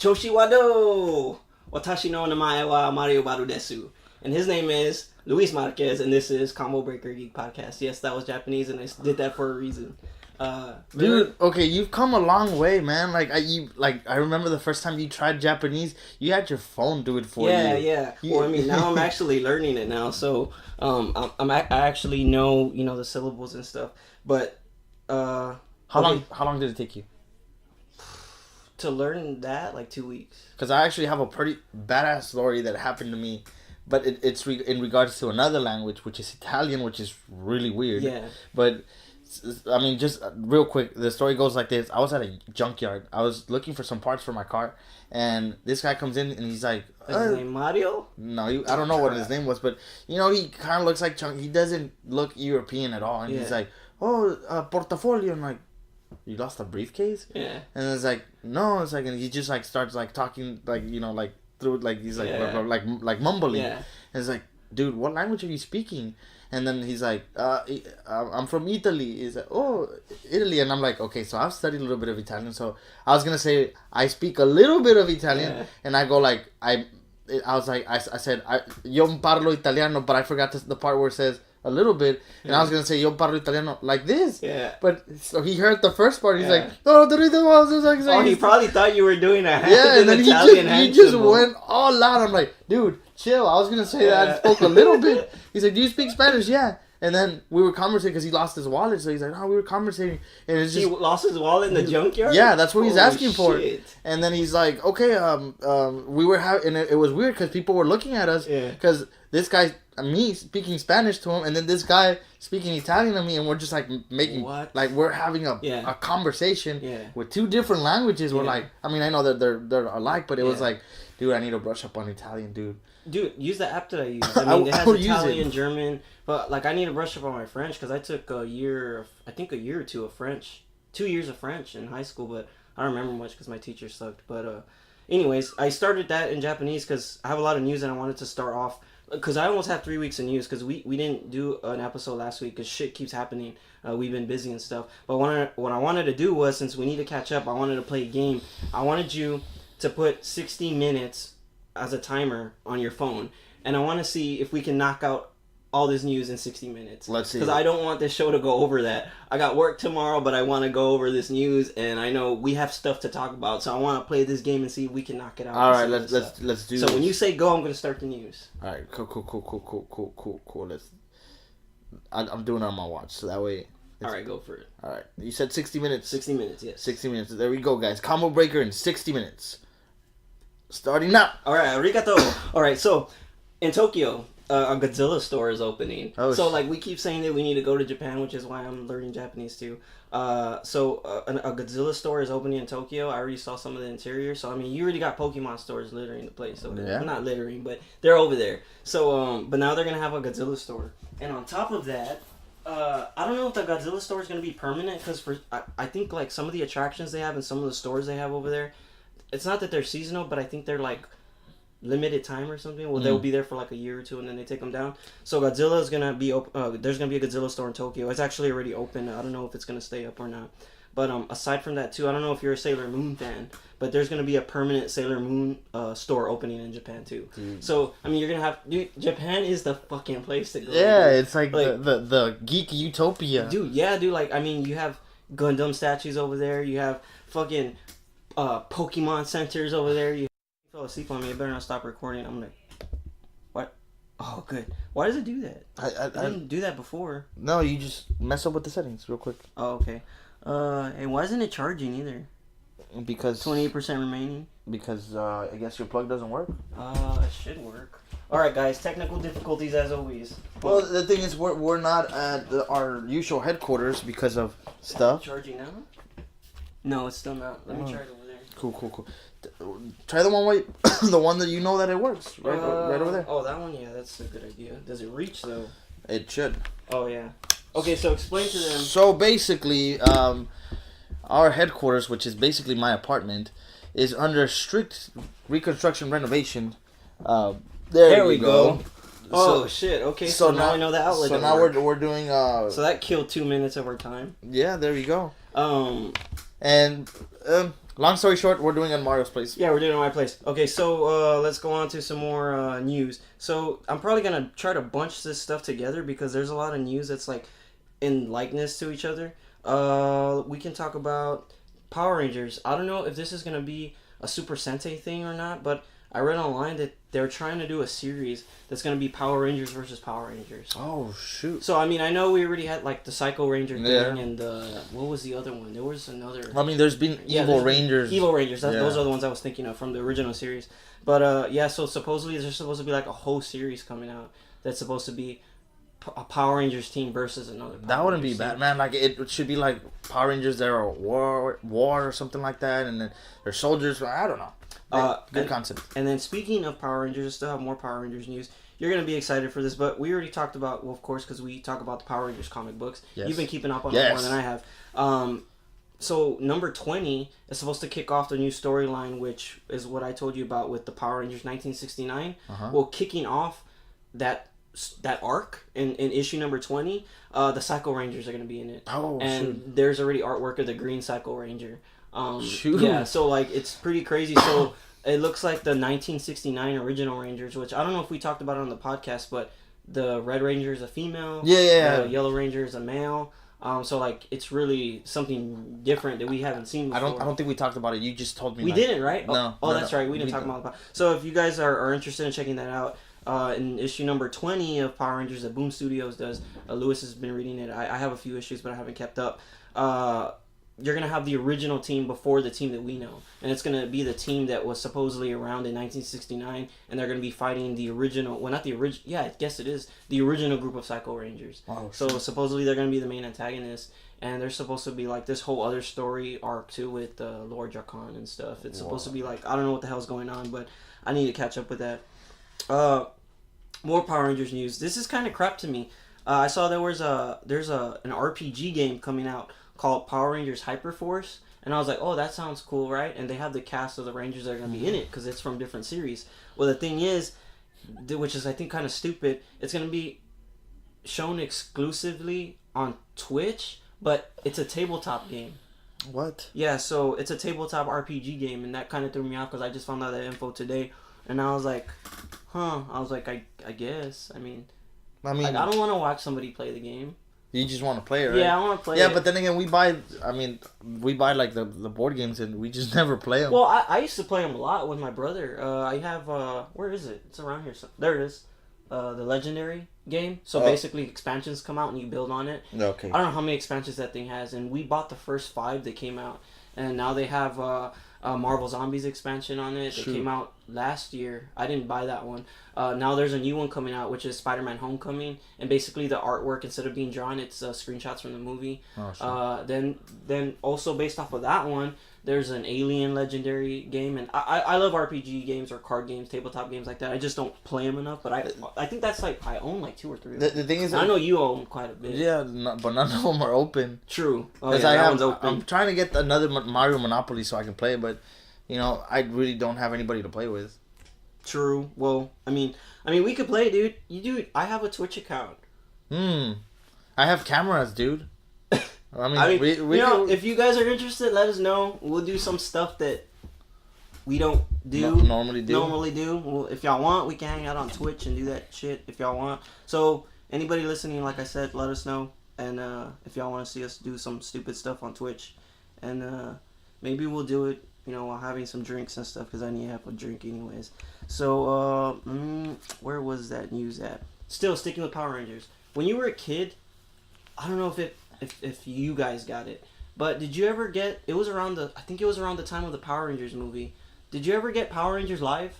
Choshi wado! Watashi no namae wa Mario Baru desu. And his name is Luis Marquez, and this is Combo Breaker Geek Podcast. Yes, that was Japanese, and I did that for a reason. Dude, okay, you've come a long way, man. I remember the first time you tried Japanese, you had your phone do it for you. Yeah. Well, I mean, now I'm actually learning it now, so I actually know the syllables and stuff. But how long did it take you to learn that? Like 2 weeks. Because I actually have a pretty badass story that happened to me, but it's in regards to another language, which is Italian, which is really weird. Yeah. But I mean, just real quick, the story goes like this. I was at a junkyard. I was looking for some parts for my car, and this guy comes in, and he's like... Is his name Mario? No, I don't know what his name was, but, he kind of looks like... He doesn't look European at all, and he's like, portafolio, and like, you lost a briefcase? Yeah. And it's like, no, it's like, and he just, like, starts, like, talking, like, like, through, like, he's, like, like mumbling. Yeah. And it's like, dude, what language are you speaking? And then he's like, I'm from Italy. He's like, oh, Italy. And I'm like, okay, so I've studied a little bit of Italian. So I was going to say, I speak a little bit of Italian. Yeah. And I go like, I said, yo parlo italiano, but I forgot the part where it says a little bit. And I was going to say, yo parlo italiano like this. Yeah. But so he heard the first part. He's like, oh, he probably thought you were doing a and then he just went all out. I'm like, dude, chill. I was going to say that I spoke a little bit. He's like, do you speak Spanish? Yeah. And then we were conversating because he lost his wallet. So he's like, oh, we were conversating. And it's just... He lost his wallet in the junkyard? Yeah, that's what he's asking shit. for. And then he's like, okay, we were having... And it was weird because people were looking at us. Because this guy, me speaking Spanish to him, and then this guy speaking Italian to me, and we're just like making... What? Like we're having a conversation with two different languages. We're like... I mean, I know that they're alike, but it was like, dude, I need to brush up on Italian, dude. Dude, use the app that I use. I mean, it has Italian, German, but like I need to brush up on my French because I took a year or two of French, 2 years of French in high school, but I don't remember much because my teacher sucked. But anyways, I started that in Japanese because I have a lot of news and I wanted to start off because I almost have 3 weeks of news because we didn't do an episode last week because shit keeps happening. We've been busy and stuff. But what I wanted to do was, since we need to catch up, I wanted to play a game. I wanted you to put 60 minutes as a timer on your phone, and I want to see if we can knock out all this news in 60 minutes. Let's see. Because I don't want this show to go over that. I got work tomorrow, but I want to go over this news, and I know we have stuff to talk about, so I want to play this game and see if we can knock it out. All right, let's do this. So when you say go, I'm going to start the news. All right, cool. I'm doing it on my watch, so that way... All right, go for it. All right, you said 60 minutes? 60 minutes, yes. 60 minutes. There we go, guys. Combo Breaker in 60 minutes. Starting now. All right, arigato. All right, so in Tokyo, a Godzilla store is opening. So like we keep saying that we need to go to Japan, which is why I'm learning Japanese too. So a Godzilla store is opening in Tokyo. I already saw some of the interior. So I mean, you already got Pokemon stores littering the place. So they're not littering, but they're over there. So but now they're gonna have a Godzilla store, and on top of that. I don't know if the Godzilla store is going to be permanent because I think like some of the attractions they have and some of the stores they have over there, it's not that they're seasonal, but I think they're like limited time or something. Well, they'll be there for like a year or two and then they take them down. So Godzilla is going to be there's going to be a Godzilla store in Tokyo. It's actually already open. I don't know if it's going to stay up or not. But aside from that too, I don't know if you're a Sailor Moon fan, but there's going to be a permanent Sailor Moon store opening in Japan too. So, I mean, you're going to have... Dude, Japan is the fucking place to go. Yeah, it's like the geek utopia. Dude, like, I mean, you have Gundam statues over there. You have fucking Pokemon centers over there. You fell asleep on me. I better not stop recording. I'm like... What? Oh, good. Why does it do that? I didn't do that before. No, you just mess up with the settings real quick. Oh, okay. And why isn't it charging either? Because 28% remaining. Because I guess your plug doesn't work. It should work. All right, guys. Technical difficulties as always. Well, the thing is, we're not at our usual headquarters because of stuff. Charging now? No, it's still not. Let me try it over there. Cool. Try the one that you know that it works. Right over there. Oh, that one. Yeah, that's a good idea. Does it reach though? It should. Oh yeah. Okay, so explain to them. So basically, our headquarters, which is basically my apartment, is under strict reconstruction renovation. There we go. Oh shit! Okay, so now I know the outlet. So now we're doing. So that killed 2 minutes of our time. Yeah, there we go. And long story short, we're doing it on Mario's place. Yeah, we're doing it on my place. Okay, so let's go on to some more news. So I'm probably gonna try to bunch this stuff together because there's a lot of news that's like in likeness to each other. We can talk about Power Rangers. I don't know if this is gonna be a Super Sentai thing or not, but I read online that they're trying to do a series that's going to be Power Rangers versus Power Rangers. Oh, shoot. So, I mean, I know we already had, like, the Psycho Ranger thing and what was the other one? There was another... I mean, there's been Evil Rangers. Evil Rangers. Those are the ones I was thinking of from the original series. But, yeah, so supposedly there's supposed to be, like, a whole series coming out that's supposed to be a Power Rangers team versus another Power That wouldn't Rangers be bad, team. man. Like, it should be, like, Power Rangers that are war or something like that, and then they're soldiers. I don't know. Good concept. And then speaking of Power Rangers, I still have more Power Rangers news. You're going to be excited for this, but we already talked about, well, of course, because we talk about the Power Rangers comic books. Yes. You've been keeping up on it more than I have. So number 20 is supposed to kick off the new storyline, which is what I told you about with the Power Rangers 1969. Well, kicking off that arc in issue number 20, the Psycho Rangers are going to be in it. Oh, and there's already artwork of the Green Psycho Ranger. Yeah, so like it's pretty crazy. So it looks like the 1969 original Rangers, which I don't know if we talked about it on the podcast, but the Red Ranger is a female. The Yellow Ranger is a male. So like it's really something different that we haven't seen before. I don't think we talked about it. You just told me. We didn't, right? No. That's right. We didn't talk about it. So if you guys are interested in checking that out, in issue number 20 of Power Rangers that Boom Studios does, Lewis has been reading it. I have a few issues, but I haven't kept up. You're going to have the original team before the team that we know. And it's going to be the team that was supposedly around in 1969. And they're going to be fighting the original... Well, not the original... Yeah, I guess it is. The original group of Psycho Rangers. Oh, so supposedly they're going to be the main antagonists. And there's supposed to be like this whole other story arc too with Lord Drakkon and stuff. It's supposed to be like... I don't know what the hell's going on, but I need to catch up with that. More Power Rangers news. This is kind of crap to me. I saw there's an RPG game coming out called Power Rangers Hyperforce, and I was like, oh, that sounds cool, right? And they have the cast of the Rangers that are going to be in it because it's from different series. Well, the thing is, which is I think kind of stupid, it's going to be shown exclusively on Twitch, but it's a tabletop game. What? Yeah, so it's a tabletop RPG game, and that kind of threw me off because I just found out that info today, and I was like, I guess. I mean, like, I don't want to watch somebody play the game. You just want to play it, right? Yeah, I want to play it. Yeah, but then again, we buy like the board games and we just never play them. Well, I used to play them a lot with my brother. I have, where is it? It's around here. There it is. The Legendary game. So basically expansions come out and you build on it. Okay. I don't know how many expansions that thing has. And we bought the first 5 that came out. And now they have Marvel Zombies expansion on it. It came out last year. I didn't buy that one. Now there's a new one coming out, which is Spider-Man Homecoming. And basically the artwork, instead of being drawn, it's screenshots from the movie. Then also based off of that one, there's an Alien Legendary game. And I love RPG games or card games, tabletop games like that. I just don't play them enough. But I think that's like, I own like 2 or 3 of them. The thing is, I know you own quite a bit. Yeah, but none of them are open. True. I'm trying to get another Mario Monopoly so I can play, but you know, I really don't have anybody to play with. True. Well, I mean, we could play, dude. I have a Twitch account. I have cameras, dude. I mean, we if you guys are interested, let us know. We'll do some stuff that we don't normally do. Well, if y'all want, we can hang out on Twitch and do that shit if y'all want. So anybody listening, like I said, let us know. And if y'all want to see us do some stupid stuff on Twitch, and maybe we'll do it, you know, while having some drinks and stuff, because I need to have a drink anyways. So where was that news at? Still sticking with Power Rangers. When you were a kid, I don't know if you guys got it, but did you ever get? I think it was around the time of the Power Rangers movie. Did you ever get Power Rangers Live?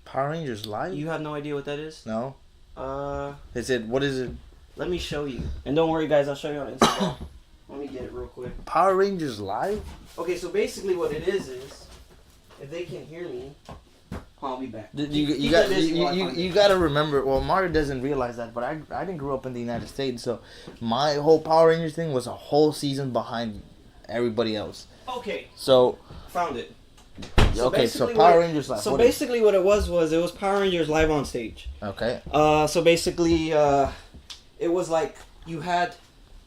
Power Rangers Live? You have no idea what that is? No. What is it? Let me show you. And don't worry, guys, I'll show you on Instagram. Let me get it real quick. Power Rangers Live? Okay, so basically what it is, if they can't hear me, I'll be back. You gotta remember. Well, Mario doesn't realize that, but I didn't grow up in the United States, so my whole Power Rangers thing was a whole season behind everybody else. Okay. So found it. So Power Rangers Live. So basically, what it was Power Rangers Live on stage. Okay. So basically, it was like you had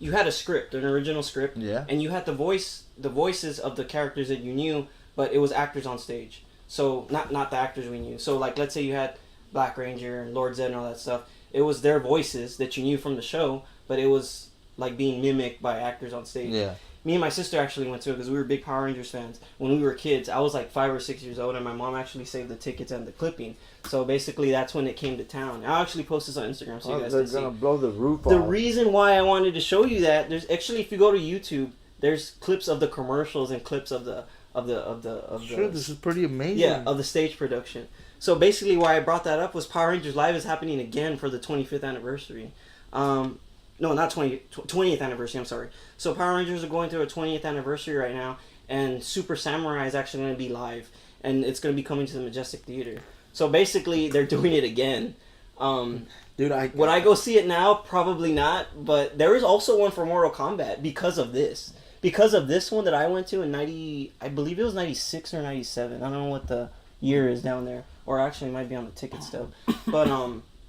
you had a script, an original script, Yeah. and you had the voices of the characters that you knew, but it was actors on stage. So not the actors we knew. So like, let's say you had Black Ranger and Lord Zed and all that stuff. It was their voices that you knew from the show, but it was like being mimicked by actors on stage. Yeah. Me and my sister actually went to it because we were big Power Rangers fans. When we were kids, I was like 5 or 6 years old, and my mom actually saved the tickets and the clipping. So basically, that's when it came to town. I'll actually post this on Instagram so you guys can see. They're gonna blow the roof off. The reason why I wanted to show you that, there's actually, if you go to YouTube, there's clips of the commercials and clips of the Sure, this is pretty amazing. Yeah, of the stage production. So basically, why I brought that up was Power Rangers Live is happening again for the 25th anniversary. No, not 20th anniversary, I'm sorry. So Power Rangers are going through a 20th anniversary right now, and Super Samurai is actually going to be live, and it's going to be coming to the Majestic Theater. So basically, they're doing it again. Dude, would I go see it now? Probably not, but there is also one for Mortal Kombat because of this. Because of this one that I went to in I believe it was 96 or 97. I don't know what the year is down there. Or actually, it might be on the ticket still. But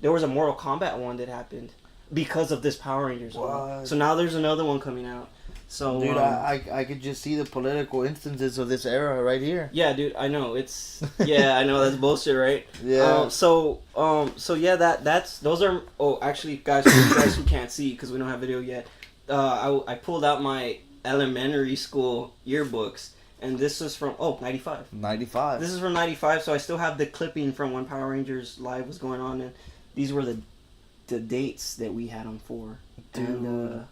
there was a Mortal Kombat one that happened because of this Power Rangers one. So now there's another one coming out. So dude, I could just see the political instances of this era right here. Yeah, dude, I know it's I know that's bullshit, right? Yeah. So yeah, those are. Oh, actually, guys, for you guys who can't see because we don't have video yet, I pulled out my elementary school yearbooks. And this is from 95. 95. This is from 95, so I still have the clipping from when Power Rangers Live was going on, and these were the dates that we had them for. Dude. And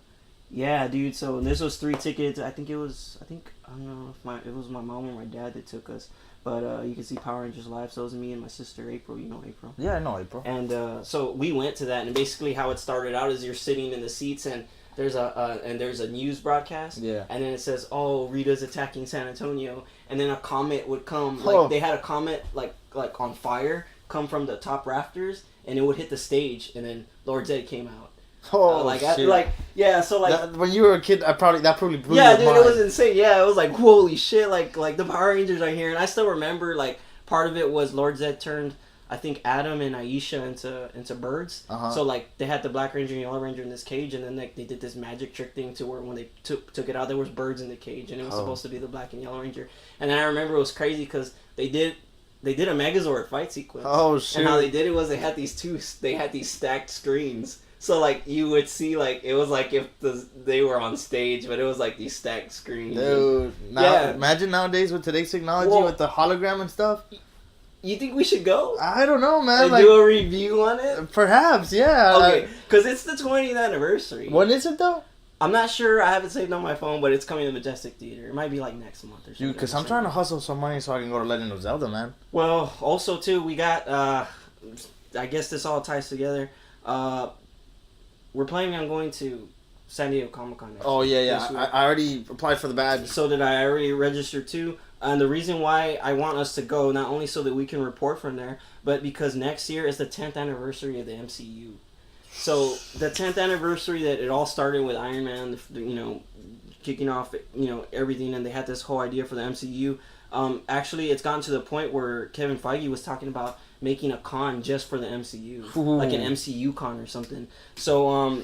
yeah, dude. So this was 3 tickets. I don't know if it was my mom or my dad that took us, but you can see Power Rangers Live. So it was me and my sister April. You know April. Yeah, I know April. And so we went to that, and basically how it started out is you're sitting in the seats and. There's a news broadcast, yeah, and then it says, "Oh, Rita's attacking San Antonio," and then a comet would come, like they had a comet like on fire come from the top rafters, and it would hit the stage, and then Lord Zed came out. Oh, shit. Yeah, so like that, when you were a kid, that probably blew yeah, your dude, mind. it was insane. Yeah, it was like holy shit, like the Power Rangers are here, and I still remember like part of it was Lord Zed turned. I think Adam and Aisha into birds. Uh-huh. So like they had the Black Ranger and Yellow Ranger in this cage, and then like they did this magic trick thing to where when they took it out, there was birds in the cage, and it was supposed to be the Black and Yellow Ranger. And then I remember it was crazy because they did a Megazord fight sequence. Oh shit! And how they did it was they had these stacked screens. So like you would see like it was like if they were on stage, but it was like these stacked screens. Dude, imagine nowadays with today's technology with the hologram and stuff. You think we should go? I don't know, man. And do a review on it? Perhaps, yeah. Okay, because it's the 20th anniversary. When is it, though? I'm not sure. I haven't saved on my phone, but it's coming to Majestic Theater. It might be like next month or something. Dude, because I'm trying to hustle some money so I can go to Legend of Zelda, man. Well, also, too, we got, I guess this all ties together. We're planning on going to San Diego Comic-Con next week. Yeah. I already applied for the badge. So did I. already registered, too. And the reason why I want us to go, not only so that we can report from there, but because next year is the 10th anniversary of the MCU. So the 10th anniversary that it all started with Iron Man, kicking off, everything, and they had this whole idea for the MCU. Actually, it's gotten to the point where Kevin Feige was talking about making a con just for the MCU, like an MCU con or something. So,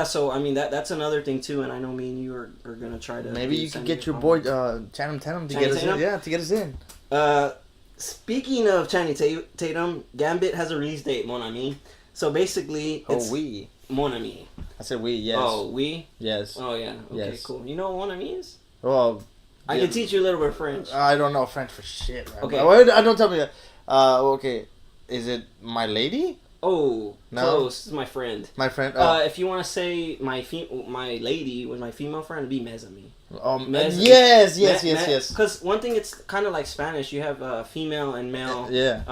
so I mean that's another thing too, and I know me and you are gonna try to. Maybe you could get your boy Channing Tatum to get us in. Yeah, to get us in. Speaking of Channing Tatum, Gambit has a release date, mon ami. So basically, it's mon ami. I said we. Yes. Oh, we. Yes. Oh yeah. Okay, yes. Cool. You know what mon ami is? Well, I can teach you a little bit of French. I don't know French for shit. Man. Okay. I don't tell me that. Okay. Is it my lady? Oh, no? Close. This is my friend. My friend. If you want to say my lady with my female friend, it'd be mes ami. Yes. Because one thing, it's kind of like Spanish. You have female and male. Yeah.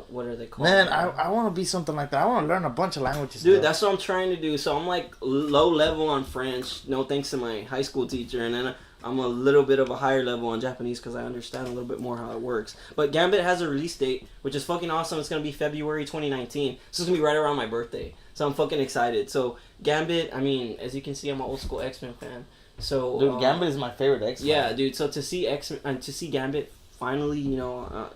What are they called? Man, I want to be something like that. I want to learn a bunch of languages. Dude, that's what I'm trying to do. So I'm like low level on French. No thanks to my high school teacher, and then I'm a little bit of a higher level on Japanese because I understand a little bit more how it works. But Gambit has a release date, which is fucking awesome. It's going to be February 2019. So it's going to be right around my birthday. So I'm fucking excited. So Gambit, I mean, as you can see, I'm an old school X-Men fan. So dude, Gambit is my favorite X-Men. Yeah, dude. So to see Gambit finally,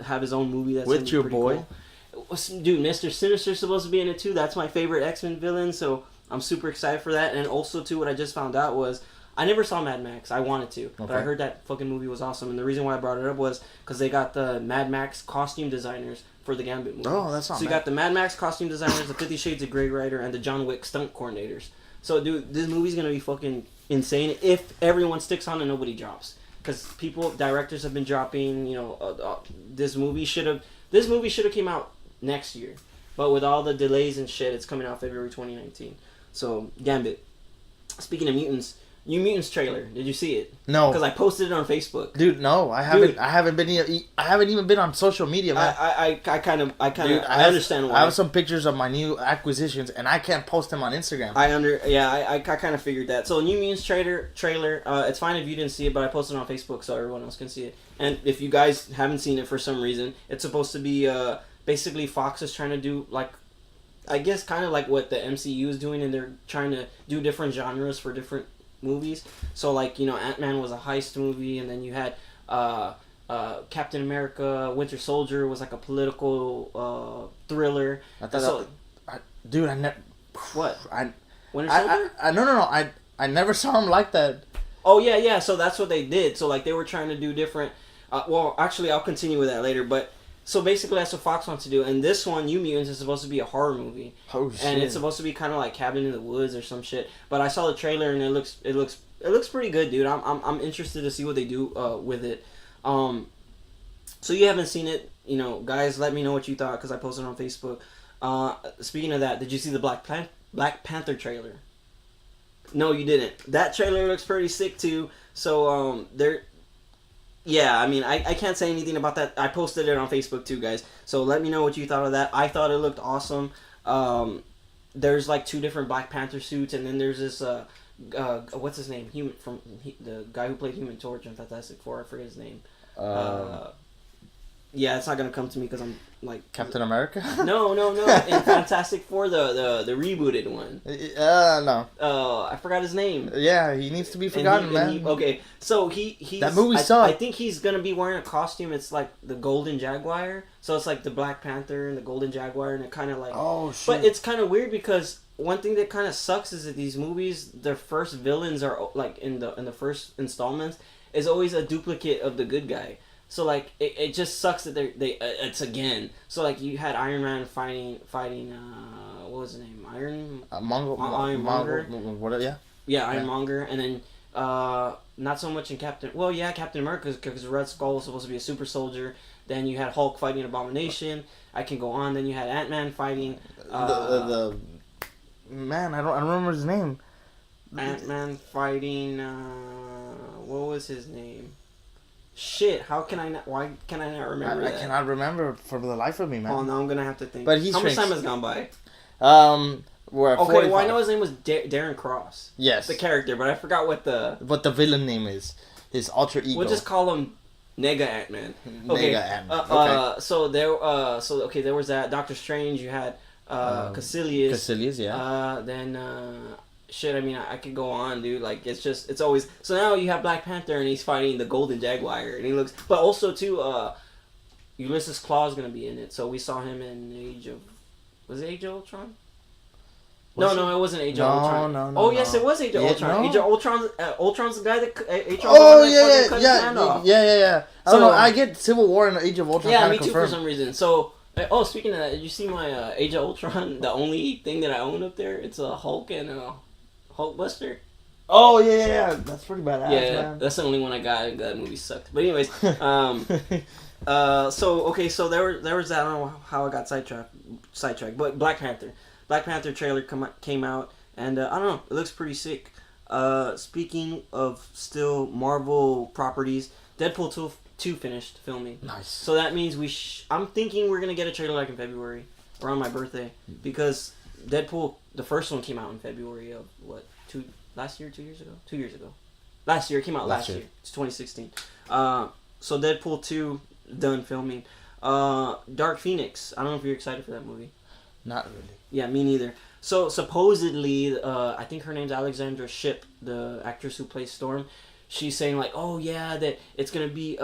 have his own movie that's with your boy. Cool. Dude, Mr. Sinister's supposed to be in it too. That's my favorite X-Men villain. So I'm super excited for that. And also, too, what I just found out was I never saw Mad Max. I wanted to, but I heard that fucking movie was awesome. And the reason why I brought it up was because they got the Mad Max costume designers for the Gambit movie. Oh, that's not So you got the Mad Max costume designers, the 50 Shades of Grey writer, and the John Wick stunt coordinators. So, dude, this movie's gonna be fucking insane if everyone sticks on and nobody drops. Because directors have been dropping. You know, this movie should have came out next year, but with all the delays and shit, it's coming out February 2019. So, Gambit. Speaking of mutants. New Mutants trailer. Did you see it? No, because I posted it on Facebook. Dude, no, I haven't. Dude, I haven't even been on social media, man. I understand why. I have some pictures of my new acquisitions, and I can't post them on Instagram. I kind of figured that. So New Mutants trailer. It's fine if you didn't see it, but I posted it on Facebook so everyone else can see it. And if you guys haven't seen it for some reason, it's supposed to be basically Fox is trying to do like, I guess kind of like what the MCU is doing, and they're trying to do different genres for different movies. So like, you know, Ant-Man was a heist movie, and then you had Captain America Winter Soldier was like a political thriller. Winter Soldier? No, I never saw him like that. Oh yeah, so that's what they did. So like they were trying to do different well, actually I'll continue with that later, but so basically that's what Fox wants to do. And this one, New Mutants, is supposed to be a horror movie. Oh shit. And it's supposed to be kind of like Cabin in the Woods or some shit. But I saw the trailer and it looks pretty good, dude. I'm interested to see what they do with it. So you haven't seen it, you know, guys, let me know what you thought because I posted it on Facebook. Speaking of that, did you see the Black Panther trailer? No, you didn't. That trailer looks pretty sick too. So yeah, I mean, I can't say anything about that. I posted it on Facebook too, guys. So let me know what you thought of that. I thought it looked awesome. There's like 2 different Black Panther suits, and then there's this what's his name? The guy who played Human Torch in Fantastic Four. I forget his name. Yeah, it's not gonna come to me because I'm like Captain America. No. In Fantastic Four, the rebooted one. No. I forgot his name. Yeah, he needs to be forgotten, man. Okay, so he's that movie sucked. I think he's gonna be wearing a costume. It's like the Golden Jaguar. So it's like the Black Panther and the Golden Jaguar, and it kind of like. Oh shit! But it's kind of weird because one thing that kind of sucks is that these movies, their first villains are like in the first installments is always a duplicate of the good guy. So like it just sucks that they it's again. So like you had Iron Man fighting what was his name? Ironmonger. Ironmonger, and then not so much in Captain America because Red Skull was supposed to be a super soldier. Then you had Hulk fighting Abomination. I can go on. Then you had Ant-Man fighting the man. I don't remember his name. Ant-Man fighting what was his name? Shit, how can I not? Why can I not remember that? I cannot remember for the life of me, man. Oh, now I'm gonna have to think. But how much time has gone by? We're at okay, 45. well, I know his name was Darren Cross. Yes. The character, but I forgot what the villain name is. His alter ego. We'll just call him Nega Ant-Man. Okay. Nega Ant-Man. Okay. So there was that Doctor Strange. You had Caecilius. Caecilius, yeah. Then shit, I mean, I could go on, dude. Like, it's always... So now you have Black Panther, and he's fighting the Golden Jaguar, and he looks... But also, too, Ulysses Claw's gonna be in it, so we saw him in Age of... Was it Age of Ultron? No, it wasn't Age of Ultron. No. Oh, yes, it was Age of Ultron. No. Age of Ultron... Ultron's the guy that... cut his hand off. Yeah. I don't know, I get Civil War and Age of Ultron. Yeah, me too, for some reason. So... Oh, speaking of that, did you see my Age of Ultron? The only thing that I own up there, it's a Hulk and a Hulkbuster. Oh yeah, that's pretty badass. Yeah, man. That's the only one I got. That movie sucked. But anyways, so there was that. I don't know how I got sidetracked. But Black Panther trailer came out, and I don't know, it looks pretty sick. Speaking of still Marvel properties, Deadpool 2 finished filming. Nice. So that means I'm thinking we're gonna get a trailer like in February, around my birthday, because Deadpool, the first one, came out in February of what? 2 years ago. Last year, it came out last year. It's 2016. So Deadpool 2 done filming. Dark Phoenix. I don't know if you're excited for that movie. Not really. Yeah, me neither. So supposedly, I think her name's Alexandra Shipp, the actress who plays Storm. she's saying like, oh yeah, that it's gonna be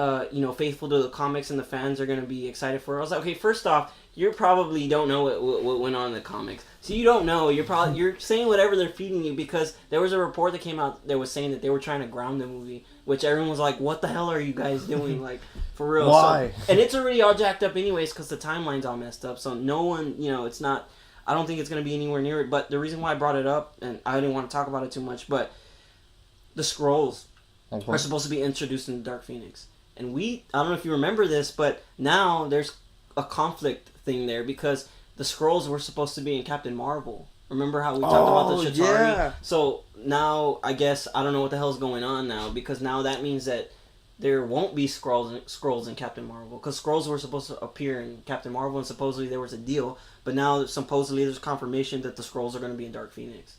faithful to the comics and the fans are gonna be excited for it. I was like, okay, first off, you probably don't know what went on in the comics, so you don't know. You're saying whatever they're feeding you, because there was a report that came out that was saying that they were trying to ground the movie, which everyone was like, what the hell are you guys doing, like, for real? Why? So, and it's already all jacked up anyways because the timeline's all messed up, so no one, it's not. I don't think it's going to be anywhere near it. But the reason why I brought it up, and I didn't want to talk about it too much, but the Skrulls are supposed to be introduced in Dark Phoenix. And I don't know if you remember this, but now there's a conflict thing there because the Skrulls were supposed to be in Captain Marvel. Remember how we talked about the Chitauri? Yeah. So now, I guess, I don't know what the hell's going on now, because now that means that there won't be Skrulls in Captain Marvel, because Skrulls were supposed to appear in Captain Marvel, and supposedly there was a deal, but now supposedly there's confirmation that the Skrulls are going to be in Dark Phoenix,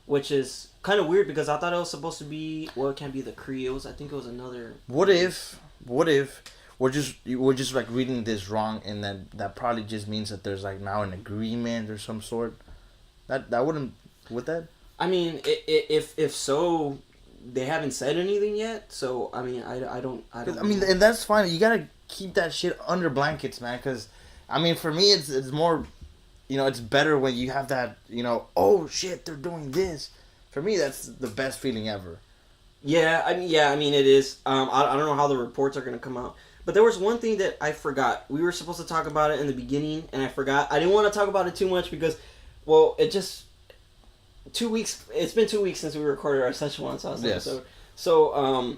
which is kind of weird because I thought it was supposed to be, well, it can't be the Kree. I think it was another. What if we're just like reading this wrong, and then that probably just means that there's like now an agreement or some sort. That wouldn't, would that? I mean, if so, they haven't said anything yet. So I mean, I don't. I mean, and that's fine. You gotta keep that shit under blankets, man. Because I mean, for me, it's more, it's better when you have that, oh shit, they're doing this. For me, that's the best feeling ever. Yeah, I mean, it is. I don't know how the reports are gonna come out, but there was one thing that I forgot. We were supposed to talk about it in the beginning, and I forgot. I didn't want to talk about it too much because, well, it just 2 weeks. It's been 2 weeks since we recorded our Szechuan sauce episode. So,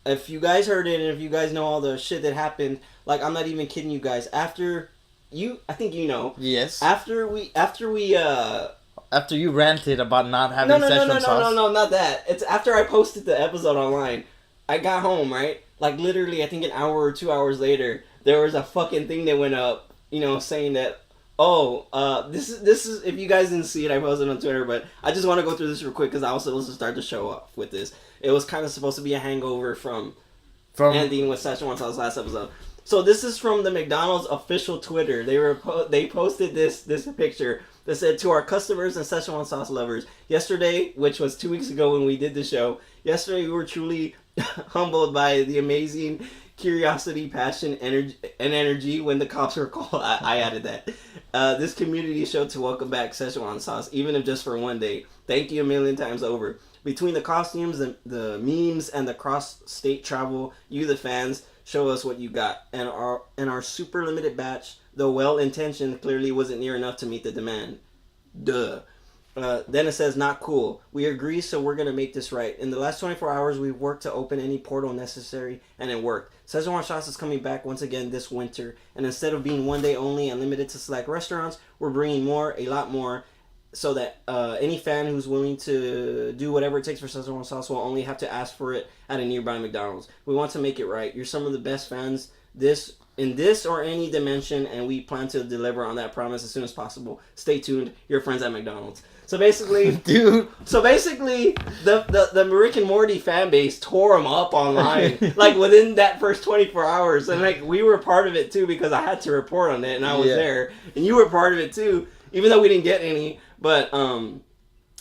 if you guys heard it, and if you guys know all the shit that happened, like, I'm not even kidding you guys. After I think you know. Yes. After you ranted about not having Szechuan sauce. No, not that. It's after I posted the episode online. I got home, right? Like, literally, I think an hour or 2 hours later, there was a fucking thing that went up, saying that, this is, if you guys didn't see it, I posted on Twitter, but I just want to go through this real quick because I was supposed to start the show off with this. It was kind of supposed to be a hangover from ending with Szechuan sauce last episode. So this is from the McDonald's official Twitter. They posted this picture that said, to our customers and Szechuan sauce lovers, yesterday, which was 2 weeks ago when we did the show, yesterday we were truly humbled by the amazing curiosity, passion, energy when the cops were called. I added that. This community showed to welcome back Szechuan sauce, even if just for one day. Thank you a million times over. Between the costumes, the memes, and the cross-state travel, you, the fans, show us what you got. And our super limited batch, though well-intentioned, clearly wasn't near enough to meet the demand. Duh. Then it says, not cool. We agree, so we're going to make this right. In the last 24 hours, we've worked to open any portal necessary, and it worked. Szechuan sauce is coming back once again this winter, and instead of being one day only and limited to select restaurants, we're bringing a lot more, so that any fan who's willing to do whatever it takes for Szechuan sauce will only have to ask for it at a nearby McDonald's. We want to make it right. You're some of the best fans in this or any dimension, and we plan to deliver on that promise as soon as possible. Stay tuned. Your friends at McDonald's. So basically, dude. So basically, the Rick and Morty fan base tore them up online, like within that first 24 hours, and like we were part of it too because I had to report on it, and I was there, and you were part of it too, even though we didn't get any. But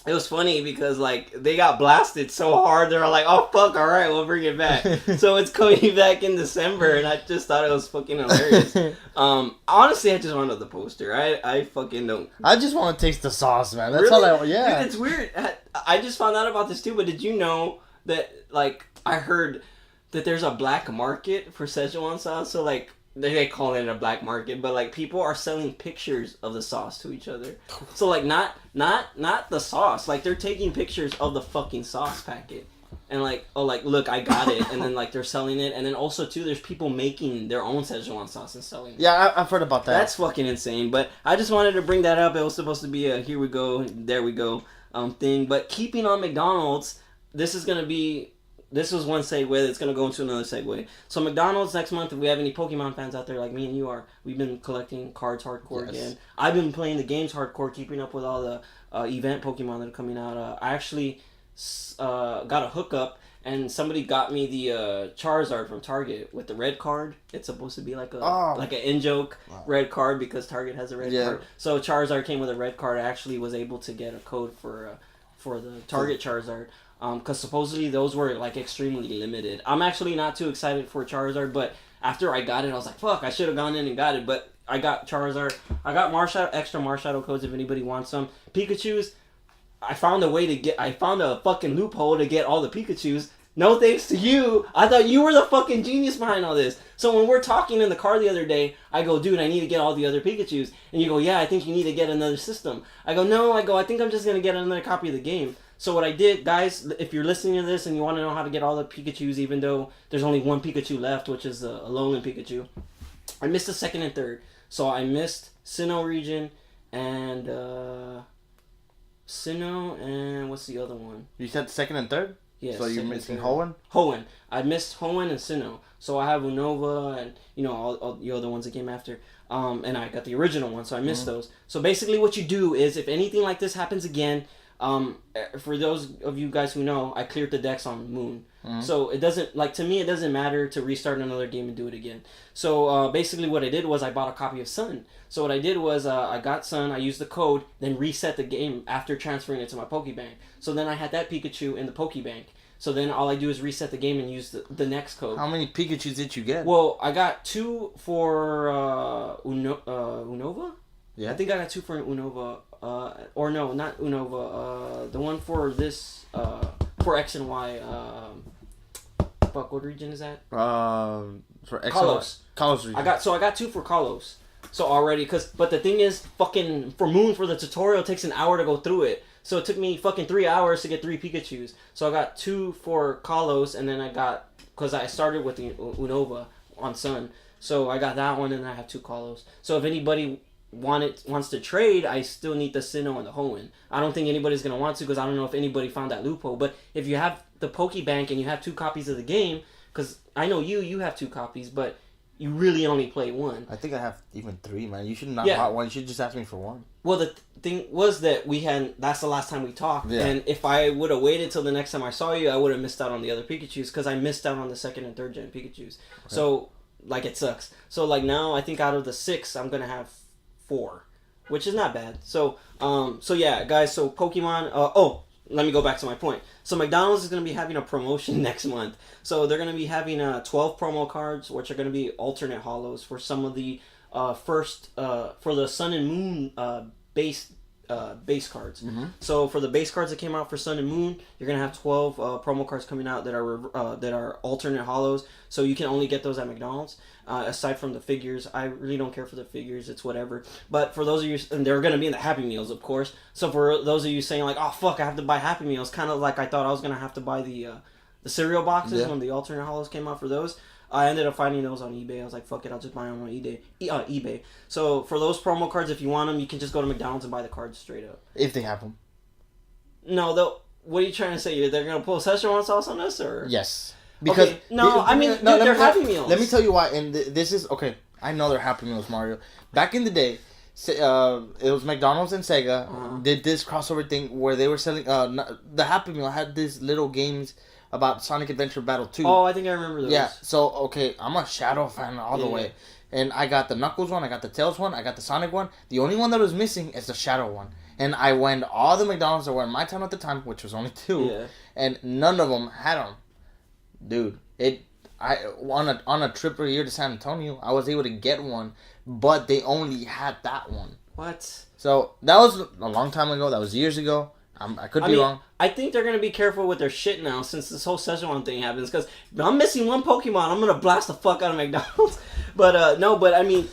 it was funny because like they got blasted so hard, they were like, "Oh fuck, all right, we'll bring it back." So it's coming back in December, and I just thought it was fucking hilarious. Honestly, I just wanted the poster. I fucking don't. I just want to taste the sauce, man. That's really? all I want. Yeah, dude, it's weird. I just found out about this too. But did you know that like I heard that there's a black market for Szechuan sauce? So like. They call it a black market, but like people are selling pictures of the sauce to each other. So like not the sauce, like they're taking pictures of the fucking sauce packet, and like, oh, like look, I got it, and then like they're selling it, and then also too, there's people making their own Szechuan sauce and selling it. Yeah, I've heard about that. That's fucking insane. But I just wanted to bring that up. It was supposed to be a here we go, there we go thing. But keeping on McDonald's, this was one segue that's going to go into another segue. So McDonald's next month, if we have any Pokemon fans out there like me and you are, we've been collecting cards hardcore again. I've been playing the games hardcore, keeping up with all the event Pokemon that are coming out. I actually got a hookup, and somebody got me the Charizard from Target with the red card. It's supposed to be like an in-joke red card because Target has a red card. So Charizard came with a red card. I actually was able to get a code for the Target Charizard. because supposedly those were like extremely limited. I'm actually not too excited for Charizard, but after I got it, I was like, fuck, I should have gone in and got it. But I got Charizard. I got extra Marshadow codes if anybody wants them. Pikachu's, I found a fucking loophole to get all the Pikachus. No thanks to you. I thought you were the fucking genius behind all this. So when we're talking in the car the other day, I go, dude, I need to get all the other Pikachus. And you go, yeah, I think you need to get another system. I go, no, I think I'm just going to get another copy of the game. So what I did, guys, if you're listening to this and you want to know how to get all the Pikachus, even though there's only one Pikachu left, which is a Alolan Pikachu, I missed the second and third. So I missed Sinnoh region and what's the other one? You said second and third? Yeah. So you're missing Hoenn? Hoenn. I missed Hoenn and Sinnoh. So I have Unova and, all the other ones that came after. And I got the original one, so I missed those. So basically what you do is, if anything like this happens again, for those of you guys who know, I cleared the decks on Moon. So it doesn't, to me, it doesn't matter to restart another game and do it again. So basically what I did was I bought a copy of Sun. So what I did was I got Sun, I used the code, then reset the game after transferring it to my Pokebank. So then I had that Pikachu in the Pokebank. So then all I do is reset the game and use the next code. How many Pikachus did you get? Well, I got 2 for Unova? Yeah. I think I got 2 for Unova. Or no, not Unova. The one for this, for X and Y. Fuck, what region is that? For X Kalos. Kalos region. I got 2 for Kalos. So already, but the thing is, fucking, for Moon, for the tutorial, it takes an hour to go through it. So it took me fucking 3 hours to get 3 Pikachus. So I got 2 for Kalos, and then I got, because I started with the Unova on Sun. So I got that one, and I have 2 Kalos. So if anybody wants to trade, I still need the Sinnoh and the Hoenn. I don't think anybody's going to want to, because I don't know if anybody found that loophole. But if you have the Pokebank and you have 2 copies of the game, because I know you have 2 copies, but you really only play 1. I think I have even 3, man. You should not want 1. You should just ask me for 1. Well, the thing was that that's the last time we talked. Yeah. And if I would have waited till the next time I saw you, I would have missed out on the other Pikachus, because I missed out on the 2nd and 3rd gen Pikachus. Okay. So, it sucks. So, now, I think out of the 6, I'm going to have 4, which is not bad. So, yeah, guys, so Pokemon, let me go back to my point. So McDonald's is going to be having a promotion next month. So they're going to be having 12 promo cards, which are going to be alternate holos for some of the for the Sun and Moon base cards. Mm-hmm. So for the base cards that came out for Sun and Moon, you're going to have 12 promo cards coming out that are alternate holos. So you can only get those at McDonald's. Aside from the figures, I really don't care for the figures. It's whatever. But for those of you, and they're going to be in the Happy Meals, of course. So for those of you saying like, oh fuck, I have to buy Happy Meals, kind of like I thought I was going to have to buy the cereal boxes when the alternate holos came out for those. I ended up finding those on eBay. I was like, fuck it, I'll just buy them on eBay. So for those promo cards, if you want them, you can just go to McDonald's and buy the cards straight up. If they have them. No, though. What are you trying to say? They're going to pull Szechuan sauce on us, or? Yes. Because okay. They're Happy Meals. Let me tell you why. And this is okay. I know they're Happy Meals, Mario. Back in the day, it was McDonald's and Sega did this crossover thing where they were selling. The Happy Meal had these little games about Sonic Adventure Battle 2. Oh, I think I remember those. Yeah. So okay, I'm a Shadow fan all the way, and I got the Knuckles one, I got the Tails one, I got the Sonic one. The only one that was missing is the Shadow one. And I went all the McDonald's that were in my town at the time, which was only 2, and none of them had them. Dude, on a trip a year to San Antonio, I was able to get one, but they only had that one. What? So that was a long time ago. That was years ago. I could be wrong. I think they're gonna be careful with their shit now since this whole Szechuan thing happens. Because I'm missing one Pokemon, I'm gonna blast the fuck out of McDonald's. But no, but I mean.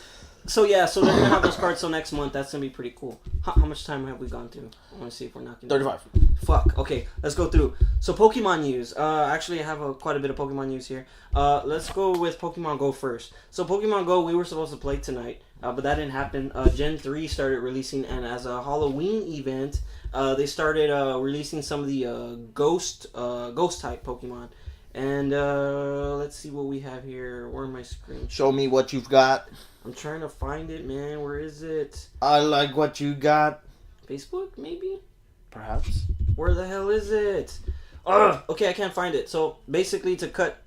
So yeah, so they're gonna have those cards till next month. That's gonna be pretty cool. How much time have we gone to? I want to see if we're knocking. 35. Fuck. Okay, let's go through. So Pokemon news. Actually, I have quite a bit of Pokemon news here. Let's go with Pokemon Go first. So Pokemon Go, we were supposed to play tonight, but that didn't happen. Gen 3 started releasing, and as a Halloween event, they started releasing some of the ghost type Pokemon. And let's see what we have here. Where are my screens? Show me what you've got. I'm trying to find it, man. Where is it? I like what you got. Facebook, maybe? Perhaps. Where the hell is it? Okay, I can't find it. So, basically, to cut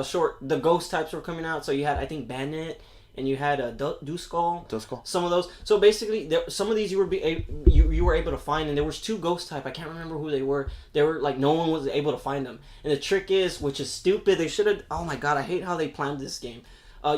short, the ghost types were coming out. So, you had, I think, Bandit and you had a Duskull. Duskull. Some of those. So basically, some of these you were able to find, and there was 2 ghost type. I can't remember who they were. They were like no one was able to find them. And the trick is, which is stupid, they should have. Oh my god, I hate how they planned this game.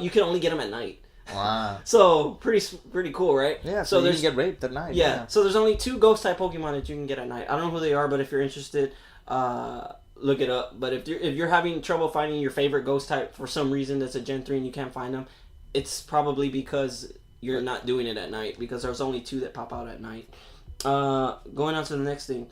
You can only get them at night. Wow. So pretty cool, right? Yeah. So you can get raped at night. Yeah. So there's only 2 ghost type Pokemon that you can get at night. I don't know who they are, but if you're interested, look it up. But if you're having trouble finding your favorite ghost type for some reason that's a Gen 3 and you can't find them, it's probably because you're not doing it at night, because there's only 2 that pop out at night. Going on to the next thing.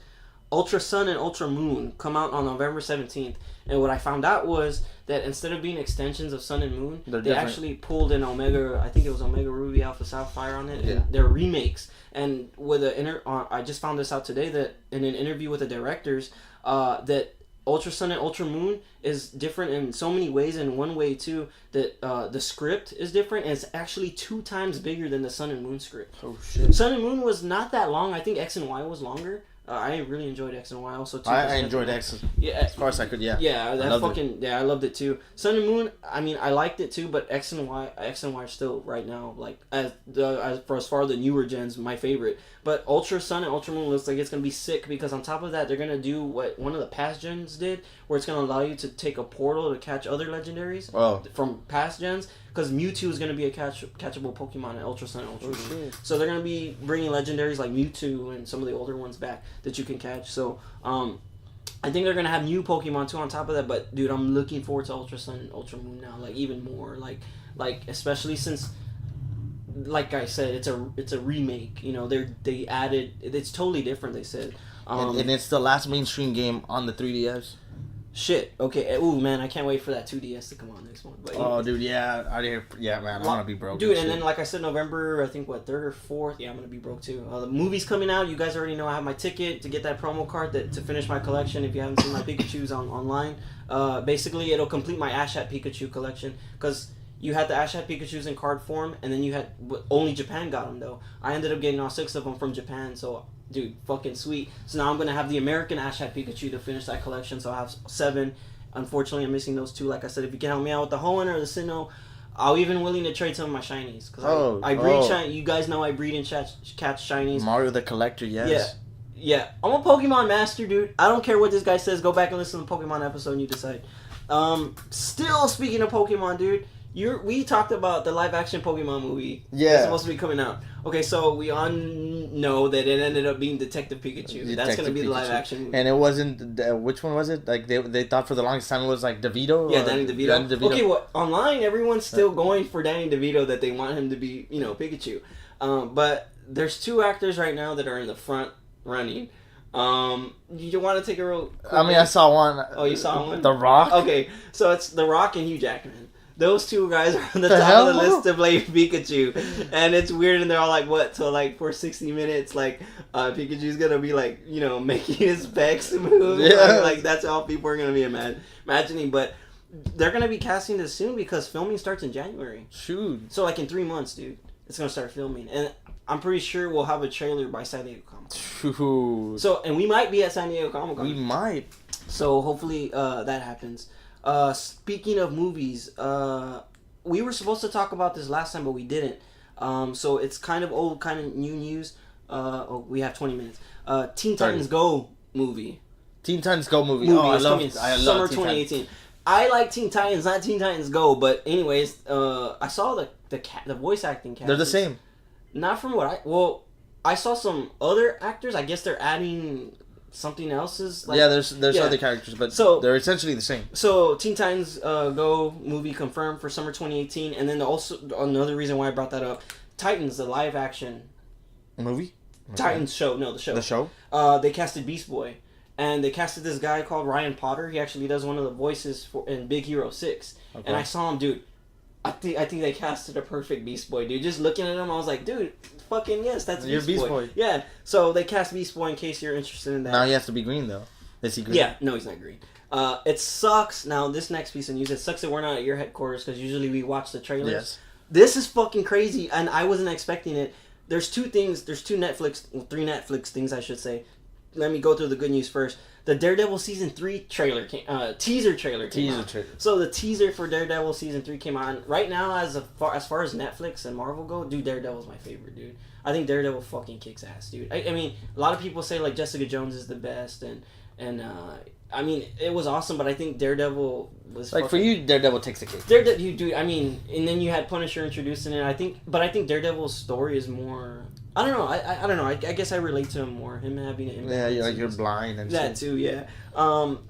Ultra Sun and Ultra Moon come out on November 17th. And what I found out was that instead of being extensions of Sun and Moon, they actually pulled an Omega, I think it was Omega Ruby Alpha Sapphire on it. Yeah. And they're remakes. And with I just found this out today, that in an interview with the directors, that Ultra Sun and Ultra Moon is different in so many ways. And one way too, that the script is different, and it's actually 2 times bigger than the Sun and Moon script. Oh shit! Sun and Moon was not that long. I think X and Y was longer. I really enjoyed X and Y also too. I enjoyed X. Yeah, as far as I could. Yeah. Yeah, I loved it too. Sun and Moon. I mean, I liked it too, but X and Y are still right now like as far as the newer gens, my favorite. But Ultra Sun and Ultra Moon looks like it's gonna be sick, because on top of that, they're gonna do what one of the past gens did, where it's gonna allow you to take a portal to catch other legendaries from past gens. Because Mewtwo is going to be a catchable Pokemon in Ultra Sun and Ultra Moon. So they're going to be bringing legendaries like Mewtwo and some of the older ones back that you can catch. So I think they're going to have new Pokemon too on top of that. But dude, I'm looking forward to Ultra Sun and Ultra Moon now, like even more. Like especially since, like I said, it's a remake. You know, they added, it's totally different. They said, and it's the last mainstream game on the 3DS. Shit. Okay. Ooh, man, I can't wait for that 2DS to come on next month. But, dude, yeah, man, I want to be broke. Dude, and then like I said, November, I think 3rd or 4th. Yeah, I'm gonna be broke too. The movie's coming out. You guys already know I have my ticket to get that promo card to finish my collection. If you haven't seen my Pikachu's online, basically it'll complete my Ash Hat Pikachu collection, because you had the Ash Hat Pikachu's in card form, and then you had only Japan got them though. I ended up getting all 6 of them from Japan, so. Dude, fucking sweet. So now I'm going to have the American Ash Hat Pikachu to finish that collection. So I have 7. Unfortunately, I'm missing those 2. Like I said, if you can help me out with the Hoenn or the Sinnoh, I'll even willing to trade some of my shinies. Because I breed you guys know I breed and catch shinies. Mario the Collector, yes. Yeah. I'm a Pokemon master, dude. I don't care what this guy says. Go back and listen to the Pokemon episode and you decide. Still speaking of Pokemon, dude. We talked about the live-action Pokemon movie. Yeah. It's supposed to be coming out. Okay, so we all know that it ended up being Detective Pikachu. That's going to be the live-action movie. And it wasn't... which one was it? Like, they thought for the longest time it was, like, DeVito? Yeah, Danny DeVito. Okay, well, online, everyone's still going for Danny DeVito, that they want him to be, Pikachu. But there's 2 actors right now that are in the front running. You want to take a real... I saw one. Oh, you saw one? The Rock? Okay, so it's The Rock and Hugh Jackman. Those 2 guys are on the top of the list to play Pikachu. And it's weird, and they're all like, what? So, like, for 60 minutes, like, Pikachu's gonna be, like, making his specs move. Yeah. Like, that's how people are gonna be imagining. But they're gonna be casting this soon, because filming starts in January. Shoot. So, like, in 3 months, dude, it's gonna start filming. And I'm pretty sure we'll have a trailer by San Diego Comic-Con. Shoot. So, and we might be at San Diego Comic-Con. We might. So, hopefully, that happens. Speaking of movies, we were supposed to talk about this last time, but we didn't. So it's kind of old, kind of new news. We have 20 minutes. Teen Titans Go movie. Teen Titans Go movie. I love Summer 2018. I like Teen Titans, not Teen Titans Go, but anyways, I saw the voice acting cast. They're the same. Not from what I saw some other actors. I guess they're adding something else is like... Yeah, there's other characters, but they're essentially the same. So, Teen Titans Go movie confirmed for summer 2018, and then also, another reason why I brought that up, Titans, the live action... Movie? Titans show, no, the show. The show? They casted Beast Boy, and they casted this guy called Ryan Potter. He actually does one of the voices in Big Hero 6, and I saw him, dude. I think they casted a perfect Beast Boy, dude. Just looking at him, I was like, dude, fucking yes, that's Beast Boy. Yeah, so they cast Beast Boy in case you're interested in that. Now he has to be green, though. Is he green? Yeah, no, he's not green. It sucks. Now, this next piece of news, it sucks that we're not at your headquarters, because usually we watch the trailers. Yes. This is fucking crazy, and I wasn't expecting it. There's 3 Netflix things, I should say. Let me go through the good news first. the Daredevil season 3 trailer teaser trailer came out. So the teaser for Daredevil season 3 came out. Right now, as far as Netflix and Marvel go, dude, Daredevil's my favorite, dude. I think Daredevil fucking kicks ass, dude. I mean, a lot of people say like Jessica Jones is the best, and I mean, it was awesome, but I think Daredevil was like, for you, Daredevil takes the cake. You do. I mean, and then you had Punisher introduced in it. I think Daredevil's story is more. I don't know. I don't know. I guess I relate to him more. Him having an impact. Yeah, you're blind and that too. Yeah.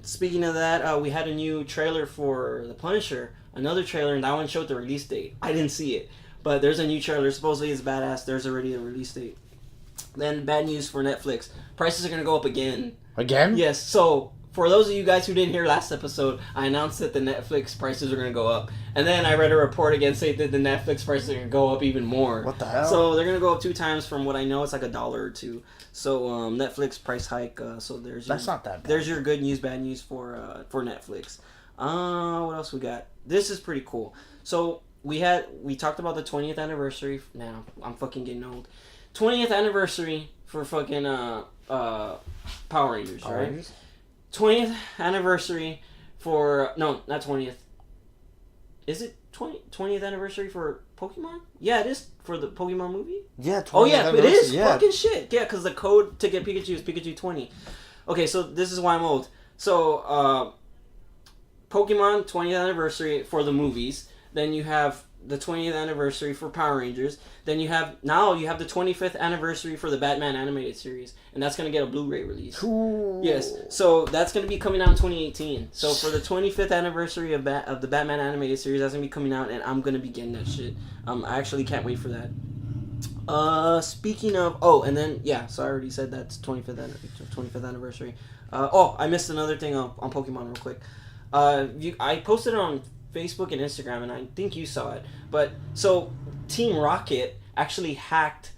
Speaking of that, we had a new trailer for the Punisher. Another trailer, and that one showed the release date. I didn't see it, but there's a new trailer. Supposedly it's badass. There's already a release date. Then bad news for Netflix. Prices are gonna go up again. Again? Yes. So for those of you guys who didn't hear last episode, I announced that the Netflix prices are going to go up. And then I read a report again saying that the Netflix prices are going to go up even more. What the hell? So they're going to go up 2 times from what I know. It's like $1 or 2. So Netflix price hike. So that's not that bad. There's your good news, bad news for Netflix. What else we got? This is pretty cool. So we talked about the 20th anniversary. Now I'm fucking getting old. 20th anniversary for fucking Power Rangers, right? Rangers? 20th anniversary for... No, not 20th. Is it 20th anniversary for Pokemon? Yeah, it is for the Pokemon movie? Yeah, 20th Oh, yeah, it is? Yeah. Fucking shit. Yeah, because the code to get Pikachu is Pikachu 20. Okay, so this is why I'm old. So, Pokemon 20th anniversary for the movies. Then you have the 20th anniversary for Power Rangers. Then you have the 25th anniversary for the Batman animated series, and that's gonna get a Blu-ray release. Ooh. Yes, so that's gonna be coming out in 2018. So for the 25th anniversary of the Batman animated series, that's gonna be coming out, and I'm gonna be getting that shit. I actually can't wait for that. Speaking of, and then so I already said that's 25th anniversary. I missed another thing on Pokemon real quick. I posted it on Facebook and Instagram, and I think you saw it. But so Team Rocket actually hacked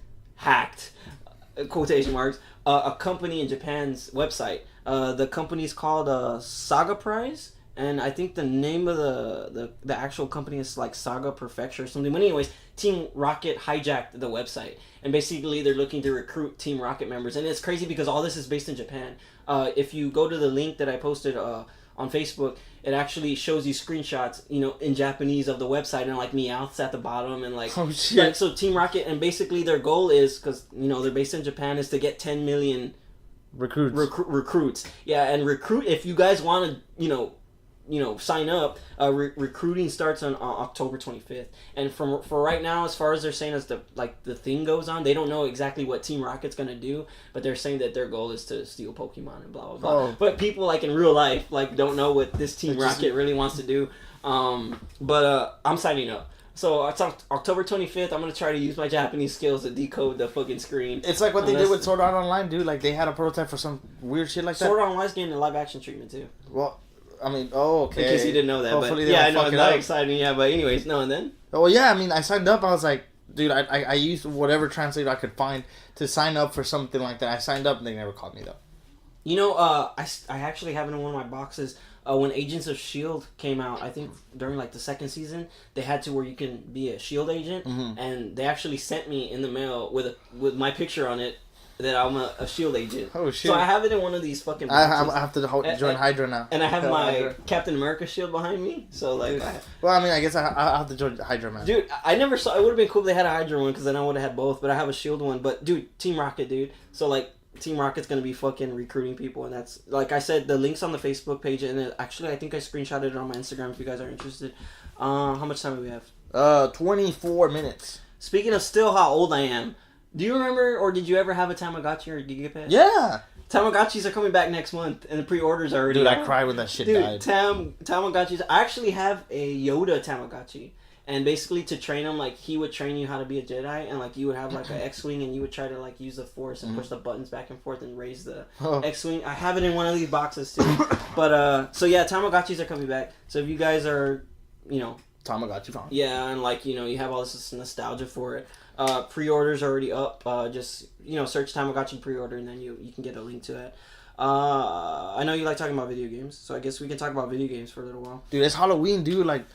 quotation marks a company in Japan's website. The company's called Saga Prize, and I think the name of the actual company is like Saga Prefecture or something. But anyways, Team Rocket hijacked the website, and basically they're looking to recruit Team Rocket members. And it's crazy because all this is based in Japan. If you go to the link that I posted on Facebook, it actually shows you screenshots, in Japanese of the website, and like Meowth's at the bottom, and like, oh shit. So Team Rocket, and basically their goal is, because they're based in Japan, is to get 10 million recruits. Yeah, and recruit, if you guys want to, sign up. Recruiting starts on October 25th, and for right now, as far as they're saying, as the thing goes on, they don't know exactly what Team Rocket's gonna do, but they're saying that their goal is to steal Pokemon and blah blah blah. Oh. But people in real life don't know what this Team Rocket really wants to do. But I'm signing up. So it's October 25th. I'm gonna try to use my Japanese skills to decode the fucking screen. It's like what they did with Sword Art Online, dude. Like they had a prototype for some weird shit like that. Sword Art Online's getting a live action treatment too. Well, I mean, okay. In case you didn't know that, hopefully but I know it's not exciting. Yeah, but anyways, no, and then. Oh yeah, I mean, I signed up. I was like, dude, I used whatever translator I could find to sign up for something like that. I signed up, and they never called me though. I actually have it in one of my boxes. When Agents of S.H.I.E.L.D. came out, I think during the second season, they had to where you can be a S.H.I.E.L.D. agent, and they actually sent me in the mail with my picture on it that I'm a S.H.I.E.L.D. agent. Oh shit! So I have it in one of these fucking boxes. I have to join Hydra now. And I have my Captain America shield behind me. So well, I mean, I guess I have to join Hydra, man. Dude, I never saw. It would have been cool if they had a Hydra one, because then I would have had both. But I have a Shield one. But dude, Team Rocket, dude. So Team Rocket's gonna be fucking recruiting people, and that's like I said, the link's on the Facebook page, and actually I think I screenshotted it on my Instagram if you guys are interested. How much time do we have? 24 minutes. Speaking of still how old I am, do you remember, or did you ever have a Tamagotchi or a Gigapass? Yeah. Tamagotchis are coming back next month, and the pre-orders are already out. I cried when that shit died. Tamagotchis. I actually have a Yoda Tamagotchi, and basically to train him, he would train you how to be a Jedi, and you would have an X-wing, and you would try to use the Force and push the buttons back and forth and raise the X-wing. I have it in one of these boxes too. But so yeah, Tamagotchis are coming back. So if you guys are, Tamagotchi fan. Yeah, and you have all this nostalgia for it. Pre-orders are already up. Just search Tamagotchi pre-order, and then you can get a link to it. I know you like talking about video games, so I guess we can talk about video games for a little while. Dude, it's Halloween, dude.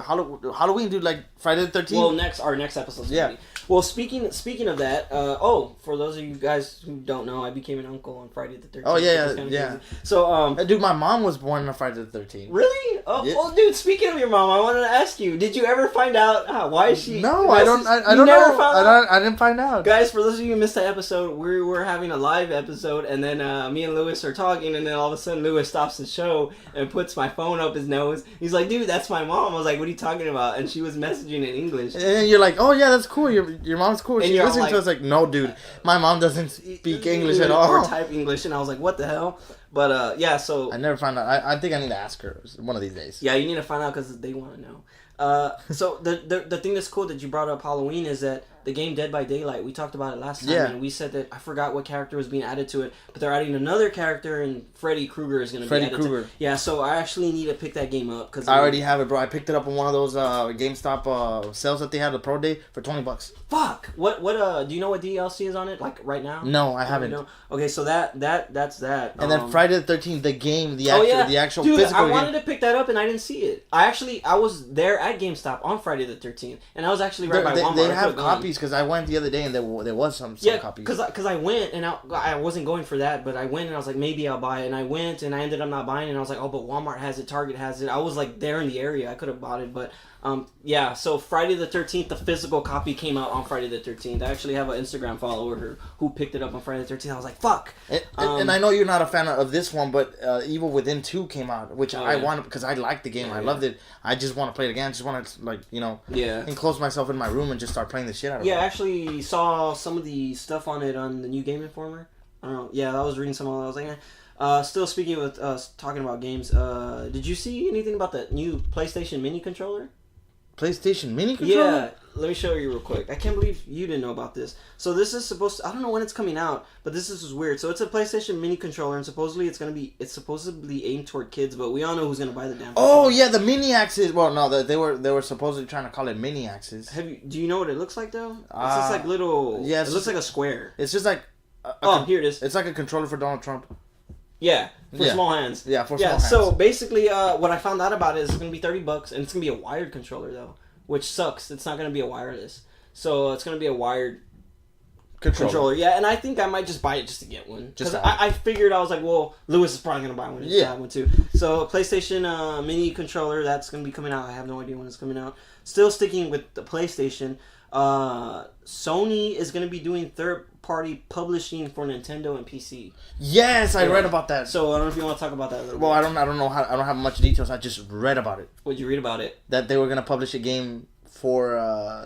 Halloween, dude. Like Friday the 13th. Well, our next episode. Yeah. Well, speaking of that, for those of you guys who don't know, I became an uncle on Friday the 13th. Oh yeah. Crazy. So dude, my mom was born on Friday the 13th. Really? Oh, yeah. Well, dude. Speaking of your mom, I wanted to ask you: did you ever find out why is she? No, I don't. I don't know. I didn't find out. Guys, for those of you who missed that episode, we were having a live episode, and then me and Lewis are talking, and then all of a sudden Lewis stops the show and puts my phone up his nose. He's like, "Dude, that's my mom." I was like, "What are you talking about?" And she was messaging in English. And you're like, "Oh yeah, that's cool. Your mom's cool." She's listening like, to us. Like, no, dude, my mom doesn't speak English at all or type English, and I was like, "What the hell?" But yeah, so I never found out. I think I need to ask her one of these days. Yeah, you need to find out because they want to know. So the thing that's cool that you brought up Halloween is that the game Dead by Daylight, we talked about it last time, and we said that I forgot what character was being added to it, but they're adding another character, and Freddy Krueger is going to be added to it. Yeah, so I actually need to pick that game up. Cause I already have it, bro. I picked it up on one of those GameStop sales that they had, the Pro Day, for $20. Fuck! What do you know what DLC is on it, like, right now? No, I haven't. Okay, so that's that. And then Friday the 13th, the game, the actual Dude, physical game. I wanted to pick that up and I didn't see it. I was there at GameStop on Friday the 13th, and I was actually right by Walmart. They have copies, because I went the other day and there was some copies. Because I went and I wasn't going for that, but I went and I was like, maybe I'll buy it, and I went and I ended up not buying it, and I was like, oh, but Walmart has it, Target has it. I was like there in the area, I could have bought it, but yeah. So Friday the 13th, the physical copy came out on Friday the 13th. I actually have an Instagram follower who picked it up on Friday the 13th. I was like, fuck. And I know you're not a fan of this one, but Evil Within 2 came out, which I wanted because I liked the game. I loved it. I just want to play it again. I just want to enclose myself in my room and just start playing the shit out of it. Yeah, I actually saw some of the stuff on it on the new Game Informer. I don't know. Yeah, I was reading some of it. I was like, still speaking with talking about games. Did you see anything about the new PlayStation Mini controller? PlayStation Mini controller? Yeah, let me show you real quick. I can't believe you didn't know about this. So this is supposed to, I don't know when it's coming out, but this is weird. So it's a PlayStation Mini controller, and supposedly it's supposedly aimed toward kids, but we all know who's gonna buy the damn. Oh yeah, the mini axes. Well, no, they were supposedly trying to call it mini axes. Do you know what it looks like though? It's just like little. Yeah, it looks like a square. It's just like. Here it is. It's like a controller for Donald Trump. Yeah, for small hands. Yeah, for small hands. So basically, what I found out about it is it's gonna be $30, and it's gonna be a wired controller though, which sucks. It's not gonna be a wireless. So it's gonna be a wired controller. Yeah, and I think I might just buy it just to get one. Because I figured, I was like, well, Lewis is probably gonna buy one. Yeah, one too. So PlayStation Mini controller, that's gonna be coming out. I have no idea when it's coming out. Still sticking with the PlayStation. Sony is going to be doing third-party publishing for Nintendo and PC. Yes, I read about that. So I don't know if you want to talk about that a little bit. I don't know I don't have much details. I just read about it. What'd you read about it? That they were going to publish a game for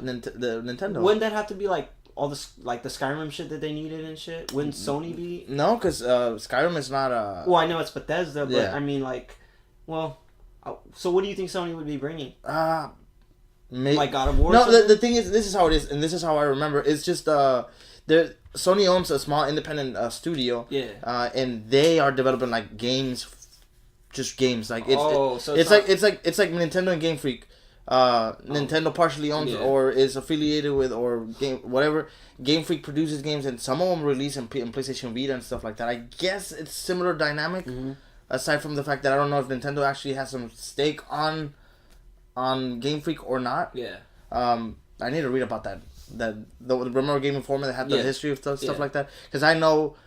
the Nintendo. Wouldn't that have to be like all this, like the Skyrim shit that they needed and shit? Wouldn't Sony be? No, because Skyrim is not a. Well, I know it's Bethesda, but I mean, like, well, so what do you think Sony would be bringing? Like God of War? No, the thing is, this is how it is, and this is how I remember. It's just Sony owns a small independent studio. Yeah. And they are developing like games, just games. Like it's like Nintendo and Game Freak. Nintendo partially owns or is affiliated with or whatever. Game Freak produces games, and some of them release in PlayStation Vita and stuff like that. I guess it's similar dynamic. Mm-hmm. Aside from the fact that I don't know if Nintendo actually has some stake on Game Freak or not. Yeah. I need to read about that. Remember Game Informer that had the history of stuff like that? Because I know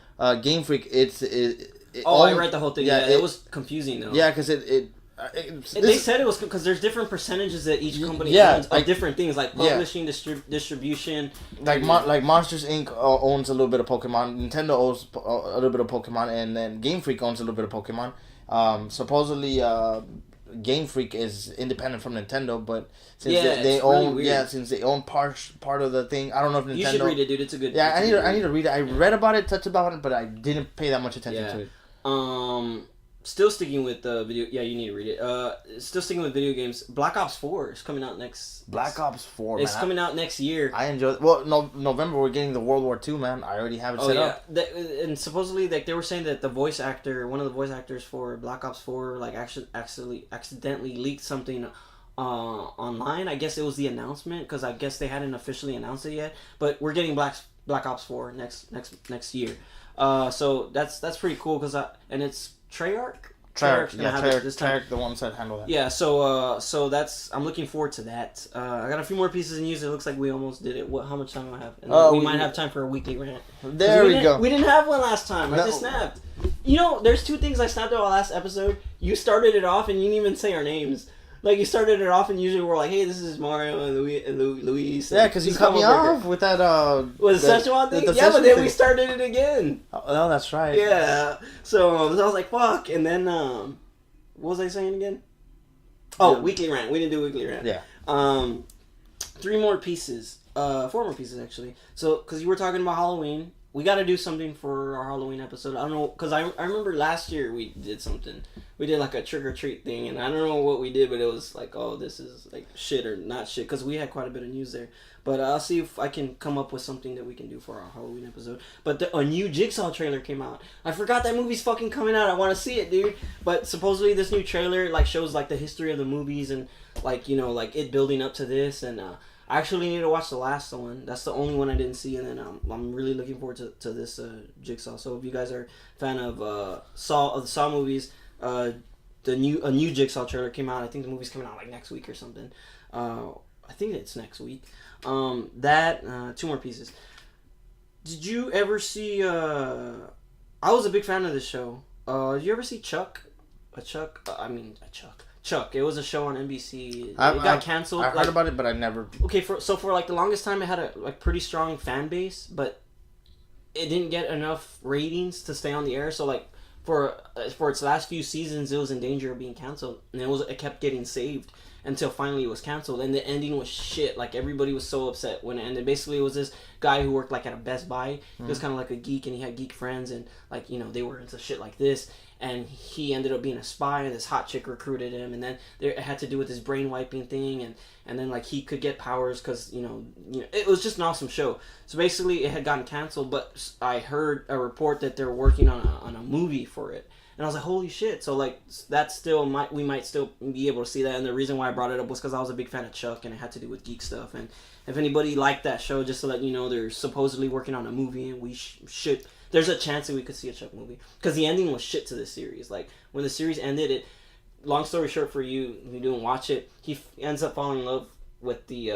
Game Freak. I read the whole thing. Yeah, it was confusing though. Yeah, because they said it was because there's different percentages that each company owns of different things, like publishing, distribution. Like Monsters Inc. Owns a little bit of Pokemon. Nintendo owns a little bit of Pokemon, and then Game Freak owns a little bit of Pokemon. Supposedly, Game Freak is independent from Nintendo, but since they own since they own part of the thing, I don't know if Nintendo. You should read it, dude. It's a good. Yeah, I need to read it. I read about it, touched about it, but I didn't pay that much attention to it. Still sticking with the video. Yeah, you need to read it. Still sticking with video games. Black Ops 4 is coming out next. Black Ops 4. It's coming out next year. I enjoy it. Well, November we're getting the World War II, man. I already have it set up. And supposedly, like they were saying that the voice actor, one of the voice actors for Black Ops 4, like actually accidentally leaked something online. I guess it was the announcement because I guess they hadn't officially announced it yet. But we're getting Black Ops 4 next year. So that's pretty cool and it's Treyarch. Tarek's gonna have it this time. Tarek, the ones that handle that. Yeah, so that's I'm looking forward to that. I got a few more pieces of news. It looks like we almost did it. How much time do I have? And we might have time for a weekly rant. There we go. We didn't have one last time. I just snapped. You know, there's two things I snapped at our last episode. You started it off and you didn't even say our names. Like, you started it off and usually we're like, hey, this is Mario and Luis. Yeah, because you cut me off with that, was the Szechuan thing? Yeah, but then we started it again. Oh, that's right. Yeah. So I was like, fuck. And then, what was I saying again? Oh, weekly rant. We didn't do weekly rant. Yeah. 3 more pieces. 4 more pieces, actually. So, because you were talking about Halloween. We got to do something for our Halloween episode. I don't know, because I remember last year we did something. We did like a trick-or-treat thing, and I don't know what we did, but it was like, oh, this is like shit or not shit, because we had quite a bit of news there. But I'll see if I can come up with something that we can do for our Halloween episode. But a new Jigsaw trailer came out. I forgot that movie's fucking coming out. I want to see it, dude. But supposedly this new trailer like shows like the history of the movies and like, you know, like it building up to this, and I actually need to watch the last one. That's the only one I didn't see, and then I'm really looking forward to this Jigsaw. So if you guys are a fan of the Saw movies, a new Jigsaw trailer came out. I think the movie's coming out like next week or something. I think it's next week. 2 more pieces. Did you ever see? I was a big fan of this show. Did you ever see Chuck? Chuck. Chuck. It was a show on NBC. It got canceled. I heard about it, but I never. Okay, for like the longest time, it had a like pretty strong fan base, but it didn't get enough ratings to stay on the air. So like for its last few seasons, it was in danger of being canceled, and it kept getting saved until finally it was canceled. And the ending was shit. Like everybody was so upset when it ended. Basically, it was this guy who worked like at a Best Buy. He was kind of like a geek, and he had geek friends, and like, you know, they were into shit like this. And he ended up being a spy, and this hot chick recruited him, and then it had to do with this brain wiping thing, and then like he could get powers because you know it was just an awesome show. So basically, it had gotten canceled, but I heard a report that they're working on a movie for it, and I was like, holy shit! So like that's still we might still be able to see that. And the reason why I brought it up was because I was a big fan of Chuck, and it had to do with geek stuff. And if anybody liked that show, just to let you know, they're supposedly working on a movie, and we should. There's a chance that we could see a Chuck movie because the ending was shit to this series. Like when the series ended, long story short for you, if you didn't watch it, he ends up falling in love with the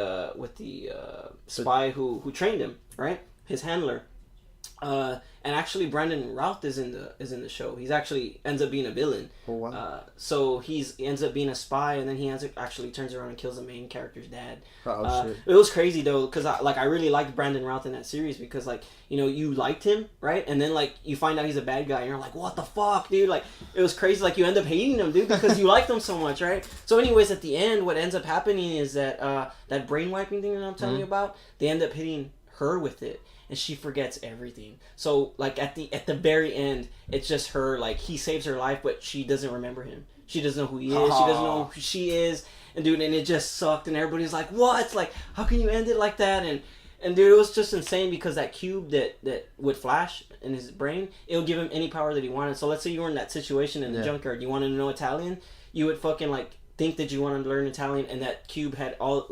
spy who trained him, right? His handler. And actually, Brandon Routh is in the show. He's actually ends up being a villain. Oh, wow. So he ends up being a spy, and then he actually turns around and kills the main character's dad. Shit. It was crazy though, because I really liked Brandon Routh in that series because like, you know, you liked him, right? And then like you find out he's a bad guy, and you're like, what the fuck, dude? Like it was crazy. Like you end up hating him, dude, because you liked him so much, right? So anyways, at the end, what ends up happening is that that brain wiping thing that I'm telling you about, they end up hitting her with it. And she forgets everything. So like at the very end, it's just her, like he saves her life, but she doesn't remember him. She doesn't know who he is. She doesn't know who she is. And dude, and it just sucked. And everybody's like, what? Like, how can you end it like that? And dude, it was just insane because that cube that would flash in his brain, it would give him any power that he wanted. So let's say you were in that situation in the junkyard, you wanted to know Italian, you would fucking like think that you wanted to learn Italian, and that cube had all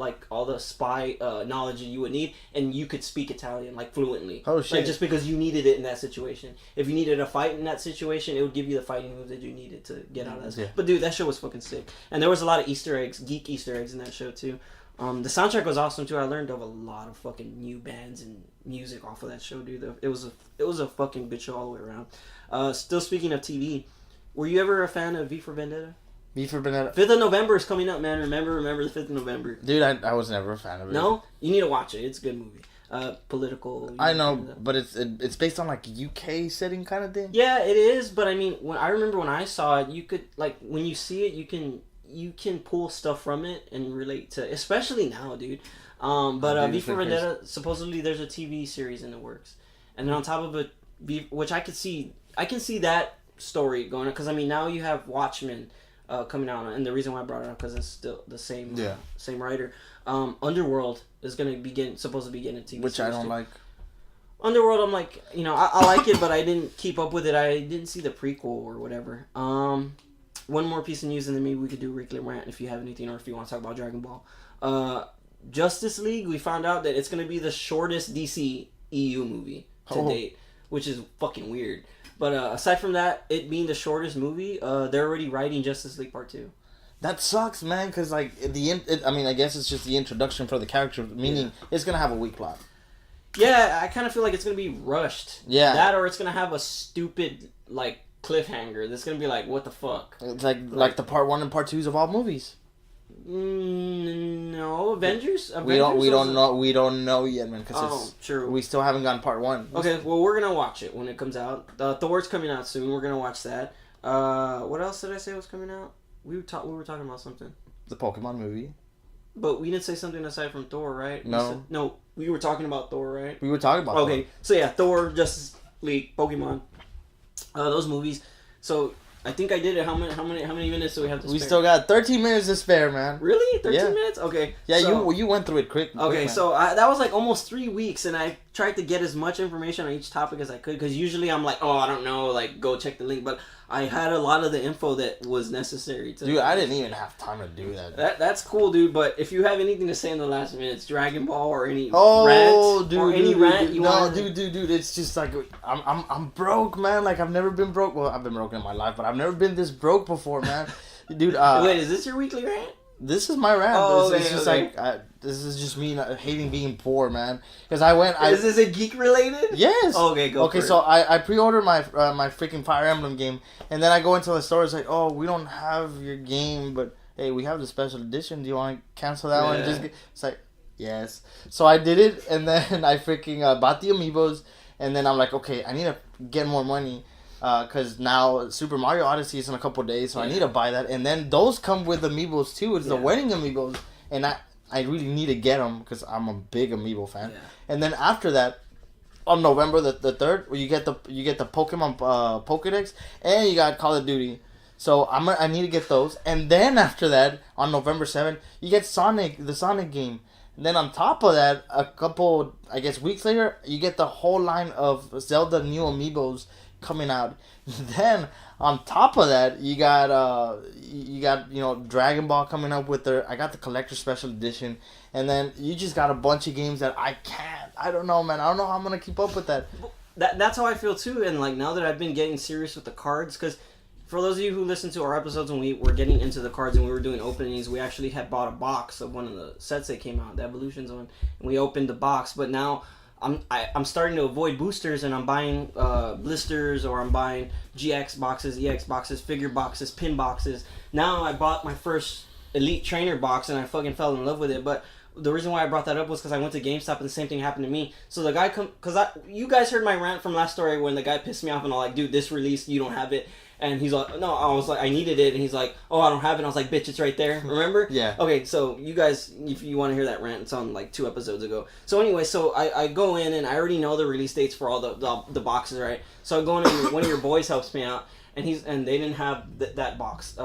the spy knowledge that you would need, and you could speak Italian like fluently. Oh shit! Like, just because you needed it in that situation. If you needed a fight in that situation, it would give you the fighting moves that you needed to get out of that. Yeah. But dude, that show was fucking sick, and there was a lot of Easter eggs, geek Easter eggs in that show too. The soundtrack was awesome too. I learned of a lot of fucking new bands and music off of that show, dude. It was a fucking good show all the way around. Still speaking of TV, were you ever a fan of V for Vendetta? V for Vendetta. 5th of November is coming up, man. Remember the 5th of November. Dude, I was never a fan of it. No? You need to watch it. It's a good movie. Political. I know, but it's based on like UK setting kind of thing. Yeah, it is. But I mean, I remember when I saw it, you could like when you see it, you can pull stuff from it and relate to, especially now, dude. But V for Vendetta, supposedly there's a TV series in the works, and then on top of it, which I can see that story going on, because I mean now you have Watchmen. Coming out, and the reason why I brought it up because it's still the same writer. Underworld is supposed to be getting a TV which series I don't too. like. Underworld, I'm like, you know, I like it, but I didn't keep up with it. I didn't see the prequel or whatever. One more piece of news, and then maybe we could do Rick rant if you have anything, or if you want to talk about Dragon Ball. Justice League, we found out that it's going to be the shortest DC EU movie to date, which is fucking weird. But aside from that, it being the shortest movie, they're already writing Justice League Part 2. That sucks, man, because, like, I mean, I guess it's just the introduction for the character, meaning it's going to have a weak plot. Yeah, I kind of feel like it's going to be rushed. Yeah. That or it's going to have a stupid, like, cliffhanger that's going to be like, what the fuck? It's like the Part 1 and Part 2s of all movies. No, Avengers? We don't know yet, man, because true. We still haven't gotten Part 1. Okay, well, we're going to watch it when it comes out. Thor's coming out soon. We're going to watch that. What else did I say was coming out? We were talking about something. The Pokemon movie. But we didn't say something aside from Thor, right? No. We were talking about Thor, right? We were talking about Thor. So yeah, Thor, Justice League, Pokemon. Those movies. So I think I did it. How many minutes do we have to spare? We still got 13 minutes to spare, man. Really? 13 minutes? Okay. Yeah, so, you went through it quick. Okay, so that was like almost 3 weeks, and I tried to get as much information on each topic as I could, because usually I'm like, oh, I don't know, like, go check the link, but I had a lot of the info that was necessary to... Dude, I didn't even have time to do that. That's cool, dude, but if you have anything to say in the last minutes, Dragon Ball or any rant, dude, or any rant you want... No, dude, it's just like, I'm broke, man. Like, I've never been broke. Well, I've been broke in my life, but I've never been this broke before, man. Dude, wait, is this your weekly rant? This is my rant. Oh, it's just like this is just me hating being poor, man. Because I went. Is this a geek related? Yes. Okay, go. Okay, so I pre-ordered my freaking Fire Emblem game, and then I go into the store. It's like, oh, we don't have your game, but hey, we have the special edition. Do you want to cancel that one? It's like, yes. So I did it, and then I freaking bought the amiibos, and then I'm like, okay, I need to get more money. Because now Super Mario Odyssey is in a couple of days, so I need to buy that. And then those come with amiibos too. It's the wedding amiibos, and I really need to get them because I'm a big amiibo fan. Yeah. And then after that, on November the 3rd, you get the Pokemon Pokedex, and you got Call of Duty. So I need to get those. And then after that, on November 7th, you get the Sonic game. And then on top of that, a couple, I guess, weeks later, you get the whole line of Zelda new amiibos coming out. Then on top of that, you got Dragon Ball coming up with I got the collector special edition, and then you just got a bunch of games that I don't know, man. I don't know how I'm gonna keep up with that. That's how I feel too. And like now that I've been getting serious with the cards, because for those of you who listened to our episodes when we were getting into the cards and we were doing openings, we actually had bought a box of one of the sets that came out, the Evolutions one, and we opened the box. But now I'm starting to avoid boosters, and I'm buying blisters, or I'm buying GX boxes, EX boxes, figure boxes, pin boxes. Now I bought my first Elite Trainer box, and I fucking fell in love with it. But the reason why I brought that up was because I went to GameStop, and the same thing happened to me. So the guy you guys heard my rant from last story when the guy pissed me off, and I'm like, dude, this released, you don't have it. And he's like, no, I was like, I needed it. And he's like, oh, I don't have it. And I was like, bitch, it's right there. Remember? Yeah. Okay, so you guys, if you want to hear that rant, it's on like 2 episodes ago. So anyway, so I go in, and I already know the release dates for all the boxes, right? So I go in, and one of your boys helps me out, and they didn't have that box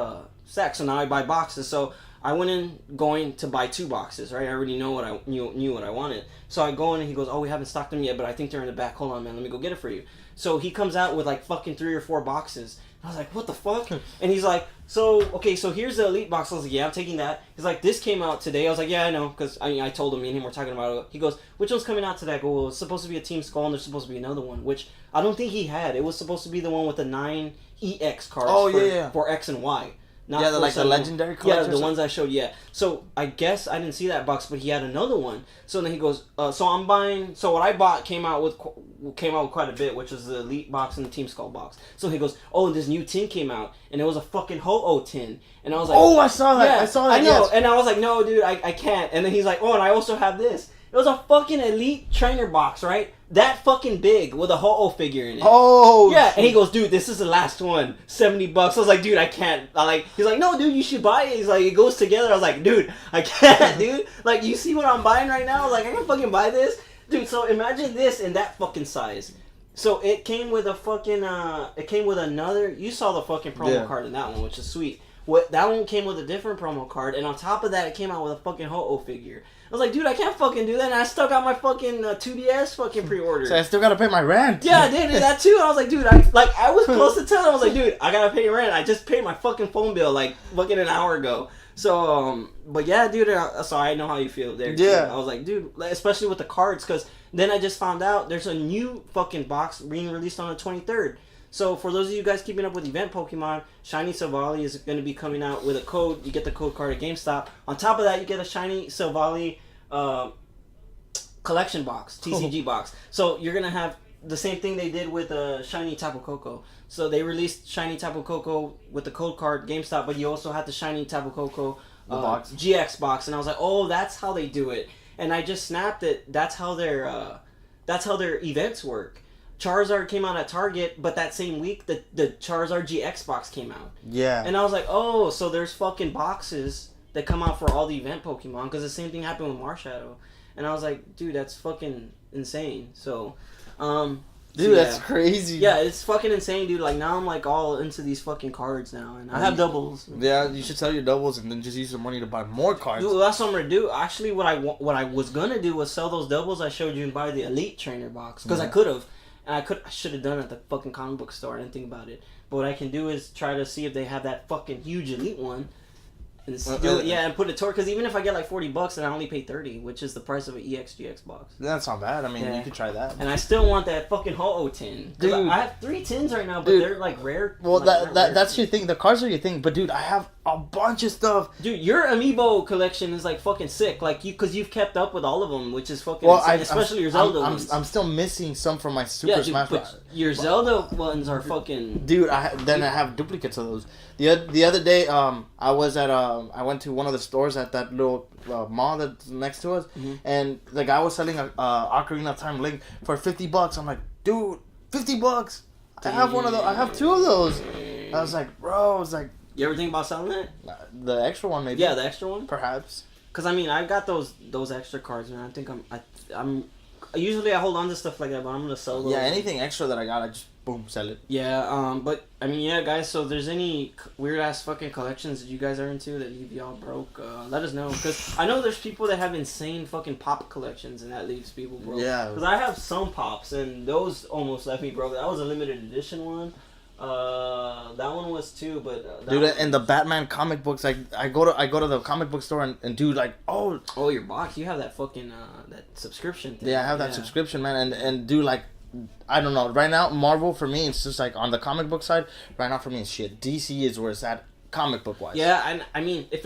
stack. So now I buy boxes. So I went in going to buy 2 boxes, right? I already know what I knew what I wanted. So I go in, and he goes, oh, we haven't stocked them yet, but I think they're in the back. Hold on, man, let me go get it for you. So he comes out with like fucking 3 or 4 boxes. I was like, what the fuck? And he's like, so here's the Elite box. I was like, yeah, I'm taking that. He's like, this came out today. I was like, yeah, I know, because I told him, me and him were talking about it. He goes, which one's coming out today? I go, well, it's supposed to be a Team Skull, and there's supposed to be another one, which I don't think he had. It was supposed to be the one with the 9 EX cards for X and Y. Not the legendary cards. Yeah, the ones I showed. Yeah. So I guess I didn't see that box, but he had another one. So then he goes, so I'm buying. So what I bought came out with quite a bit, which was the Elite box and the Team Skull box. So he goes, oh, this new tin came out, and it was a fucking Ho-Oh tin, and I was like, oh, I saw that. Yeah, I saw that. I know, yes. And I was like, no, dude, I can't. And then he's like, oh, and I also have this. It was a fucking Elite Trainer box, right? That fucking big with a Ho-Oh figure in it. Oh, yeah. Shit. And he goes, dude, this is the last one. $70. I was like, dude, I can't. He's like, no, dude, you should buy it. He's like, it goes together. I was like, dude, I can't, dude. Like, you see what I'm buying right now? Like, I can't fucking buy this, dude. So imagine this in that fucking size. So it came with a fucking. It came with another. You saw the fucking promo card in that one, which is sweet. That one came with a different promo card, and on top of that, it came out with a fucking Ho-Oh figure. I was like, dude, I can't fucking do that, and I still got my fucking 2DS fucking pre-order. So I still gotta pay my rent. Yeah, I did that too. I was like, dude, I was close to telling. I was like, dude, I gotta pay rent. I just paid my fucking phone bill like fucking an hour ago. So, but yeah, dude, so I know how you feel there. Yeah. Too. I was like, dude, especially with the cards, because then I just found out there's a new fucking box being released on the 23rd. So for those of you guys keeping up with event Pokemon, Shiny Silvally is going to be coming out with a code. You get the code card at GameStop. On top of that, you get a Shiny Silvally collection box, TCG box. So you're going to have the same thing they did with Shiny Tapu Koko. So they released Shiny Tapu Koko with the code card GameStop, but you also had the Shiny Tapu Koko box. GX box, and I was like, oh, that's how they do it. And I just snapped it. That's how their events work. Charizard came out at Target, but that same week the Charizard GX box came out. Yeah. And I was like, oh, so there's fucking boxes that come out for all the event Pokemon, because the same thing happened with Marshadow. And I was like, dude, that's fucking insane. So, dude, that's crazy. Yeah, it's fucking insane, dude. Like, now I'm like all into these fucking cards now, and I have doubles. Yeah, you should sell your doubles and then just use the money to buy more cards. Dude, that's what I'm gonna do. Actually, what I was gonna do was sell those doubles I showed you and buy the Elite Trainer box, because I could have, and I should have done it at the fucking comic book store. I didn't think about it. But what I can do is try to see if they have that fucking huge Elite one. And and put it toward, because even if I get like $40, then I only pay $30, which is the price of an EXGX box. That's not bad. I mean, you could try that. And I still want that fucking Ho-Oh tin. Dude, I have 3 tins right now, but they're like rare. Well, like, that's your thing. The cards are your thing, but dude, I have a bunch of stuff. Dude, your amiibo collection is like fucking sick. Like because you've kept up with all of them, which is fucking insane, especially your Zelda ones. I'm still missing some from my Super Smash Bros. Your Zelda ones are fucking. Dude, I have duplicates of those. The other day, I went to one of the stores at that little mall that's next to us, and the guy was selling a Ocarina of Time Link for $50. I'm like, dude, $50. I have one of those. I have 2 of those. I was like, bro, I was like. You ever think about selling it? The extra one, maybe. Yeah, the extra one, perhaps. Cause I mean, I got those extra cards, man. I think I'm. Usually I hold on to stuff like that, but I'm gonna sell those. Yeah, anything extra that I got, I just boom sell it. Yeah, but I mean, yeah, guys. So if there's any weird ass fucking collections that you guys are into that y'all broke, let us know. Cause I know there's people that have insane fucking pop collections, and that leaves people broke. Yeah. Cause I have some pops, and those almost left me broke. That was a limited edition one. That one was too, but dude, and the Batman comic books, like I go to the comic book store and dude, like your box, you have that fucking that subscription thing. Yeah, I have that subscription, man, and dude, like I don't know, right now Marvel for me it's just like on the comic book side. Right now for me it's shit. DC is where it's at comic book wise. Yeah, and I mean if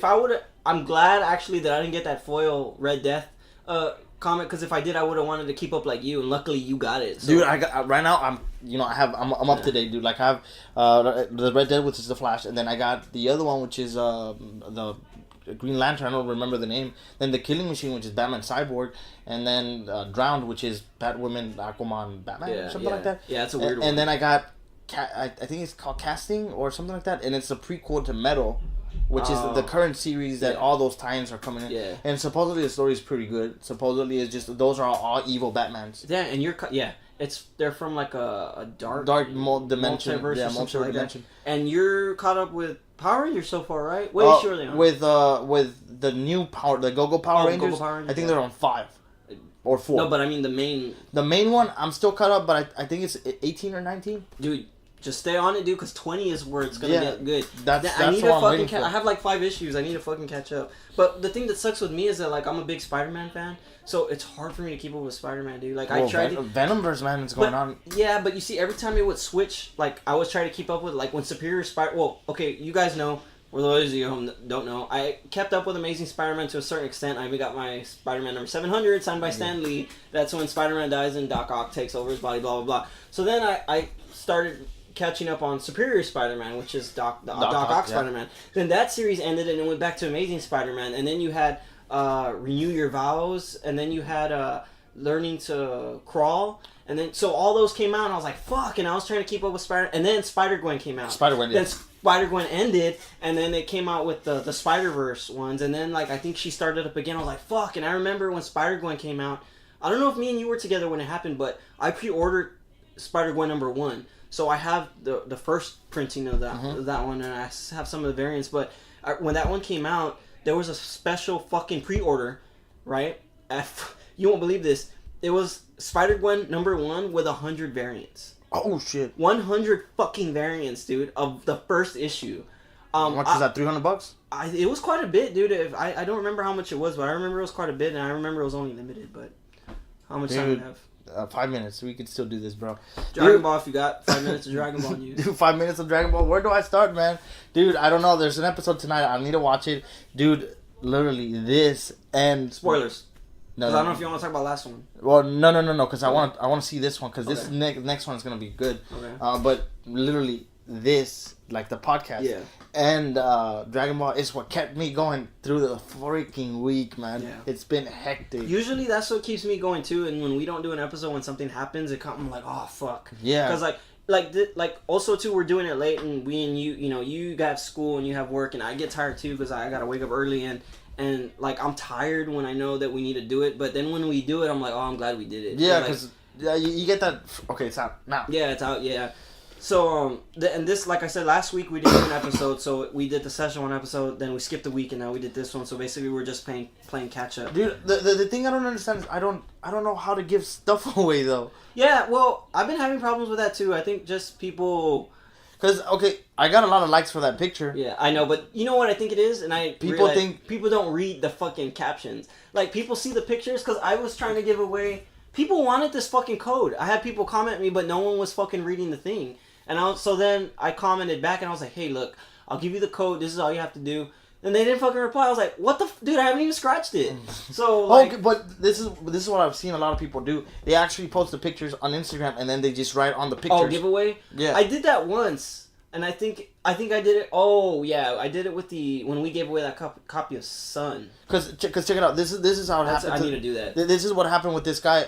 I would, I'm glad actually that I didn't get that foil Red Death comic, because if I did, I would have wanted to keep up like you, and luckily you got it. So. Dude, I got right now. I'm up to date, dude. Like I have the Red Dead, which is the Flash, and then I got the other one, which is the Green Lantern. I don't remember the name. Then the Killing Machine, which is Batman Cyborg, and then Drowned, which is Batwoman, Aquaman, Batman, or something like that. Yeah, it's a weird one. And then I got I think it's called Casting or something like that, and it's a prequel to Metal. Which is the current series that all those tie-ins are coming in. Yeah. And supposedly the story is pretty good. Supposedly it's just those are all evil Batmans. Yeah, and they're from like a dark dimension, multiverse dimension. Like and you're caught up with Power Rangers so far, right? Way surely on. With the new the Go-Go Power Rangers. Go-Go Power Rangers. I think they're on 5 or 4. No, but I mean the main one I'm still caught up, but I think it's 18 or 19. Dude. Just stay on it, dude, because 20 is where it's going to get good. That's I need what to I'm fucking waiting for. I have like 5 issues. I need to fucking catch up. But the thing that sucks with me is that, like, I'm a big Spider-Man fan, so it's hard for me to keep up with Spider-Man, dude. Like, I tried to... Venomverse, man, is going on. Yeah, but you see, every time it would switch, like, I was trying to keep up with, like, when Superior Spider... Well, okay, you guys know, or those of you who don't know, I kept up with Amazing Spider-Man to a certain extent. I even got my Spider-Man number 700 signed by Stan Lee. That's when Spider-Man dies and Doc Ock takes over his body, blah, blah, blah. So then I started... catching up on Superior Spider-Man, which is Doc Ock Spider-Man. Then that series ended and it went back to Amazing Spider-Man, and then you had Renew Your Vows, and then you had Learning to Crawl, and then so all those came out, and I was like, fuck, and I was trying to keep up with and then Spider-Gwen came out. Then Spider-Gwen ended, and then they came out with the Spider-Verse ones, and then like I think she started up again. I was like, fuck, and I remember when Spider-Gwen came out, I don't know if me and you were together when it happened, but I pre-ordered Spider-Gwen number 1. So I have the first printing of that one, and I have some of the variants. But when that one came out, there was a special fucking pre-order, right? You won't believe this. It was Spider-Gwen number 1 with 100 variants. Oh shit! 100 fucking variants, dude, of the first issue. How much is that? $300? It was quite a bit, dude. I don't remember how much it was, but I remember it was quite a bit, and I remember it was only limited. But how much time do you have? 5 minutes. We could still do this, bro. Dragon Ball, if you got 5 minutes of Dragon Ball news. Dude, 5 minutes of Dragon Ball. Where do I start, man? Dude, I don't know. There's an episode tonight. I need to watch it. Dude, literally, this and... Spoilers. No, I don't know if you want to talk about last one. Well, no. Because I want to see this one. Because this next one is going to be good. Okay. But literally, this, like the podcast. Yeah. And Dragon Ball is what kept me going through the freaking week, man. Yeah. It's been hectic. Usually that's what keeps me going too. And when we don't do an episode, when something happens, I'm like, oh fuck. Yeah. Because like also too, we're doing it late, and we and you got school and you have work, and I get tired too because I gotta wake up early, and like I'm tired when I know that we need to do it. But then when we do it, I'm like, oh, I'm glad we did it. Yeah, because you get that. Okay, it's out now. Yeah, it's out. Yeah. So, and this, like I said, last week we didn't do an episode, so we did the session 1 episode, then we skipped a week, and now we did this one, so basically we're just playing catch up. Dude, the thing I don't understand is I don't know how to give stuff away, though. Yeah, well, I've been having problems with that, too. I think just people... Because, okay, I got a lot of likes for that picture. Yeah, I know, but you know what I think it is? And people think people don't read the fucking captions. Like, people see the pictures, because I was trying to give away... People wanted this fucking code. I had people comment me, but no one was fucking reading the thing. And so then I commented back, and I was like, hey, look, I'll give you the code. This is all you have to do. And they didn't fucking reply. I was like, what the... Dude, I haven't even scratched it. So, like... Okay, but this is what I've seen a lot of people do. They actually post the pictures on Instagram, and then they just write on the pictures. Oh, giveaway? Yeah. I did that once. And I think I did it... Oh, yeah. I did it with when we gave away that copy of Sun. Because check it out. This is how it happened. I need to do that. This is what happened with this guy.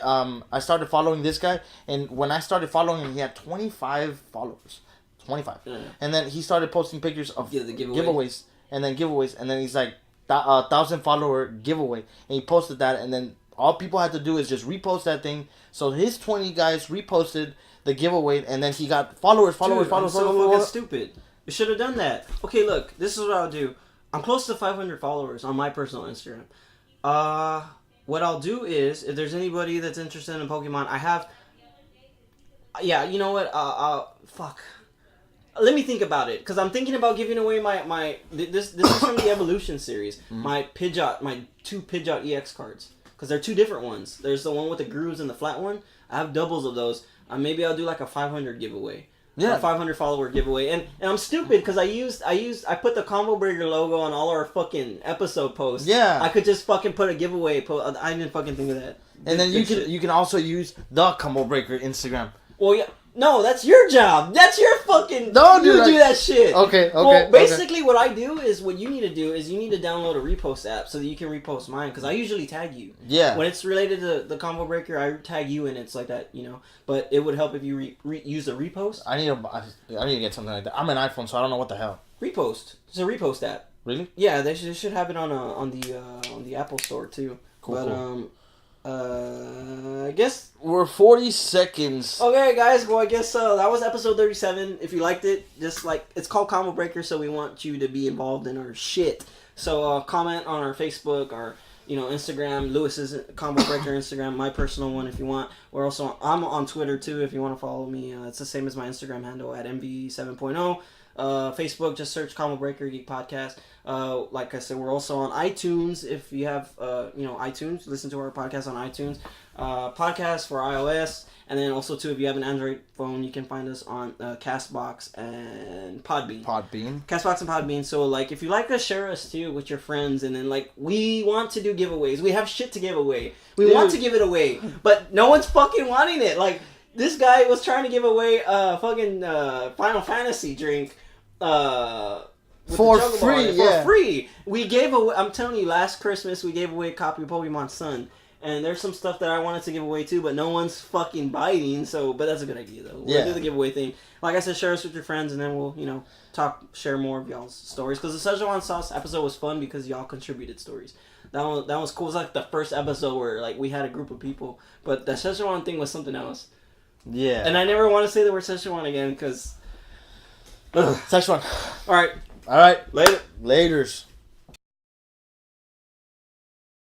I started following this guy, and when I started following him, he had 25 followers. 25. Yeah. And then he started posting pictures of the giveaways, and then he's like, 1,000 follower giveaway. And he posted that, and then all people had to do is just repost that thing. So his 20 guys reposted the giveaway, and then he got followers. So fucking stupid. You should have done that. Okay, look, this is what I'll do. I'm close to 500 followers on my personal Instagram. What I'll do is, if there's anybody that's interested in Pokemon, I have... Yeah, you know what? Fuck. Let me think about it, because I'm thinking about giving away my this is from the Evolution series. Mm-hmm. My 2 Pidgeot EX cards, because they're 2 different ones. There's the one with the grooves and the flat one. I have doubles of those. Maybe I'll do like a 500 giveaway. Yeah. A 500 follower giveaway. And I'm stupid because I put the Combo Breaker logo on all our fucking episode posts. Yeah. I could just fucking put a giveaway post. I didn't fucking think of that. And then you can also use the Combo Breaker Instagram. Well, yeah. No, that's your job. That's your fucking... No, dude. You do that shit. Okay. Well, basically what I do is, what you need to do is you need to download a repost app so that you can repost mine, because I usually tag you. Yeah. When it's related to the Combo Breaker, I tag you and it's like that, you know. But it would help if you use a repost. I need to get something like that. I'm an iPhone, so I don't know what the hell. Repost. It's a repost app. Really? Yeah, they should have it on the Apple Store too. Cool. I guess we're 40 seconds. Okay, guys. Well, I guess that was episode 37. If you liked it, just it's called Combo Breaker, so we want you to be involved in our shit. So comment on our Facebook, our Instagram, Lewis's Combo Breaker Instagram, my personal one if you want. I'm on Twitter too if you want to follow me. It's the same as my Instagram handle at MB7.0. Facebook, just search Combo Breaker Geek Podcast. Like I said, we're also on iTunes. If you have iTunes, listen to our podcast on iTunes. Podcast for iOS, and then also too, if you have an Android phone, you can find us on Castbox and Podbean. Castbox and Podbean. So if you like us, share us too with your friends, and then we want to do giveaways. We have shit to give away. We want to give it away, but no one's fucking wanting it. This guy was trying to give away a fucking Final Fantasy drink. For free. We gave away. I'm telling you, last Christmas we gave away a copy of Pokemon Sun, and there's some stuff that I wanted to give away too, but no one's fucking biting. So, but that's a good idea though. We'll do the giveaway thing. Like I said, share us with your friends, and then we'll share more of y'all's stories. Because the Szechuan sauce episode was fun because y'all contributed stories. That was cool. It was the first episode where we had a group of people, but the Szechuan thing was something else. Yeah. And I never want to say the word Szechuan again because. Szechuan. All right. Later. Laters.